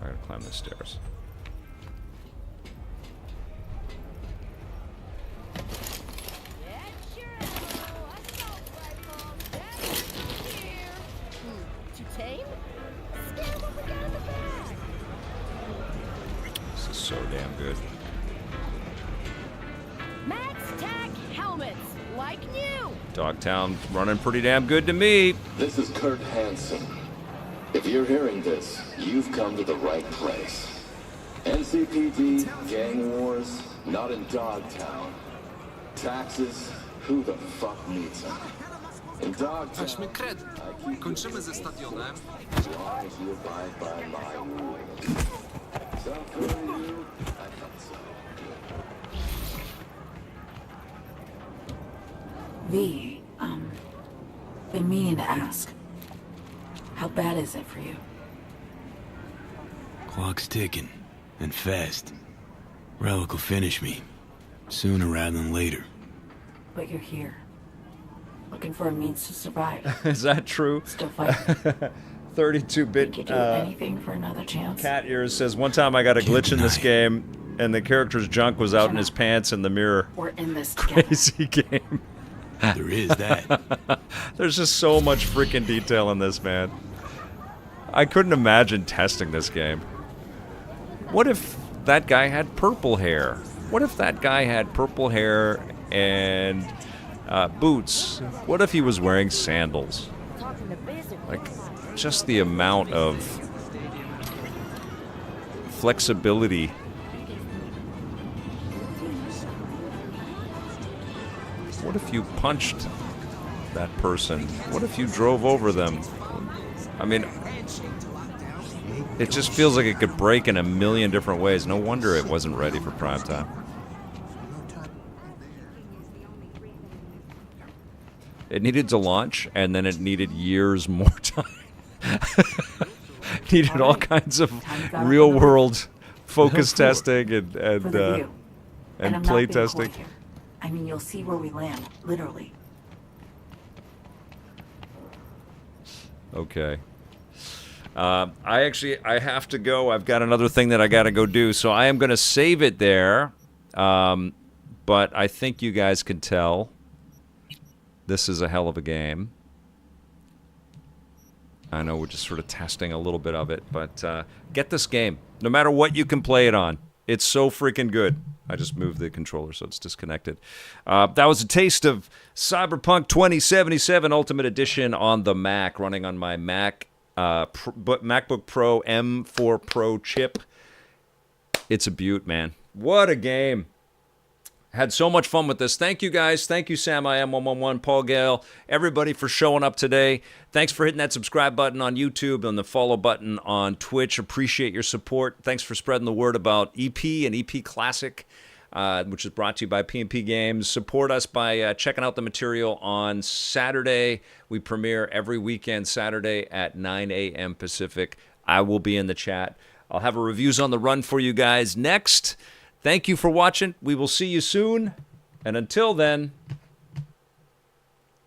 I gotta climb the stairs. This is so damn good. Max Tac helmets, like new. Dogtown running pretty damn good to me. This is Kurt Hansen. If you're hearing this, you've come to the right place. NCPD, gang wars, not in Dogtown. Taxes, who the fuck needs them? In Dogtown, Weźmy kredyt. Kończymy ze stadionem. as long as you abide by my rules. Sound good to you? I thought so. V, been meaning to ask. How bad is it for you? Clock's ticking, and fast. Relic will finish me, sooner rather than later. But you're here. Looking for a means to survive. Is that true? Still fighting. 32-bit You do anything for another chance? Cat Ears says, one time I got a glitch in this game, and the character's junk was out in his pants in the mirror. We're in this together. Crazy game. There is that. There's just so much freaking detail in this, man. I couldn't imagine testing this game. What if that guy had purple hair? What if that guy had purple hair and boots? What if he was wearing sandals? Like, just the amount of flexibility. What if you punched that person? What if you drove over them? I mean, it just feels like it could break in a million different ways. No wonder it wasn't ready for prime time. It needed to launch, and then it needed years more time. Needed all kinds of real-world focus testing and play testing. I mean, you'll see where we land, literally. Okay. I have to go. I've got another thing that I got to go do, so I am going to save it there. But I think you guys can tell this is a hell of a game. I know we're just sort of testing a little bit of it, but get this game. No matter what you can play it on. It's so freaking good. I just moved the controller so it's disconnected. That was a taste of Cyberpunk 2077 Ultimate Edition on the Mac, running on my MacBook Pro M4 Pro chip. It's a beaut, man. What a game. Had so much fun with this. Thank you, guys. Thank you, Sam IM111, Paul Gale, everybody for showing up today. Thanks for hitting that subscribe button on YouTube and the follow button on Twitch. Appreciate your support. Thanks for spreading the word about EP and EP Classic, which is brought to you by P&P Games. Support us by checking out the material on Saturday. We premiere every weekend Saturday at 9 a.m. Pacific. I will be in the chat. I'll have a reviews on the run for you guys next. Thank you for watching. We will see you soon. And until then,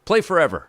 play forever.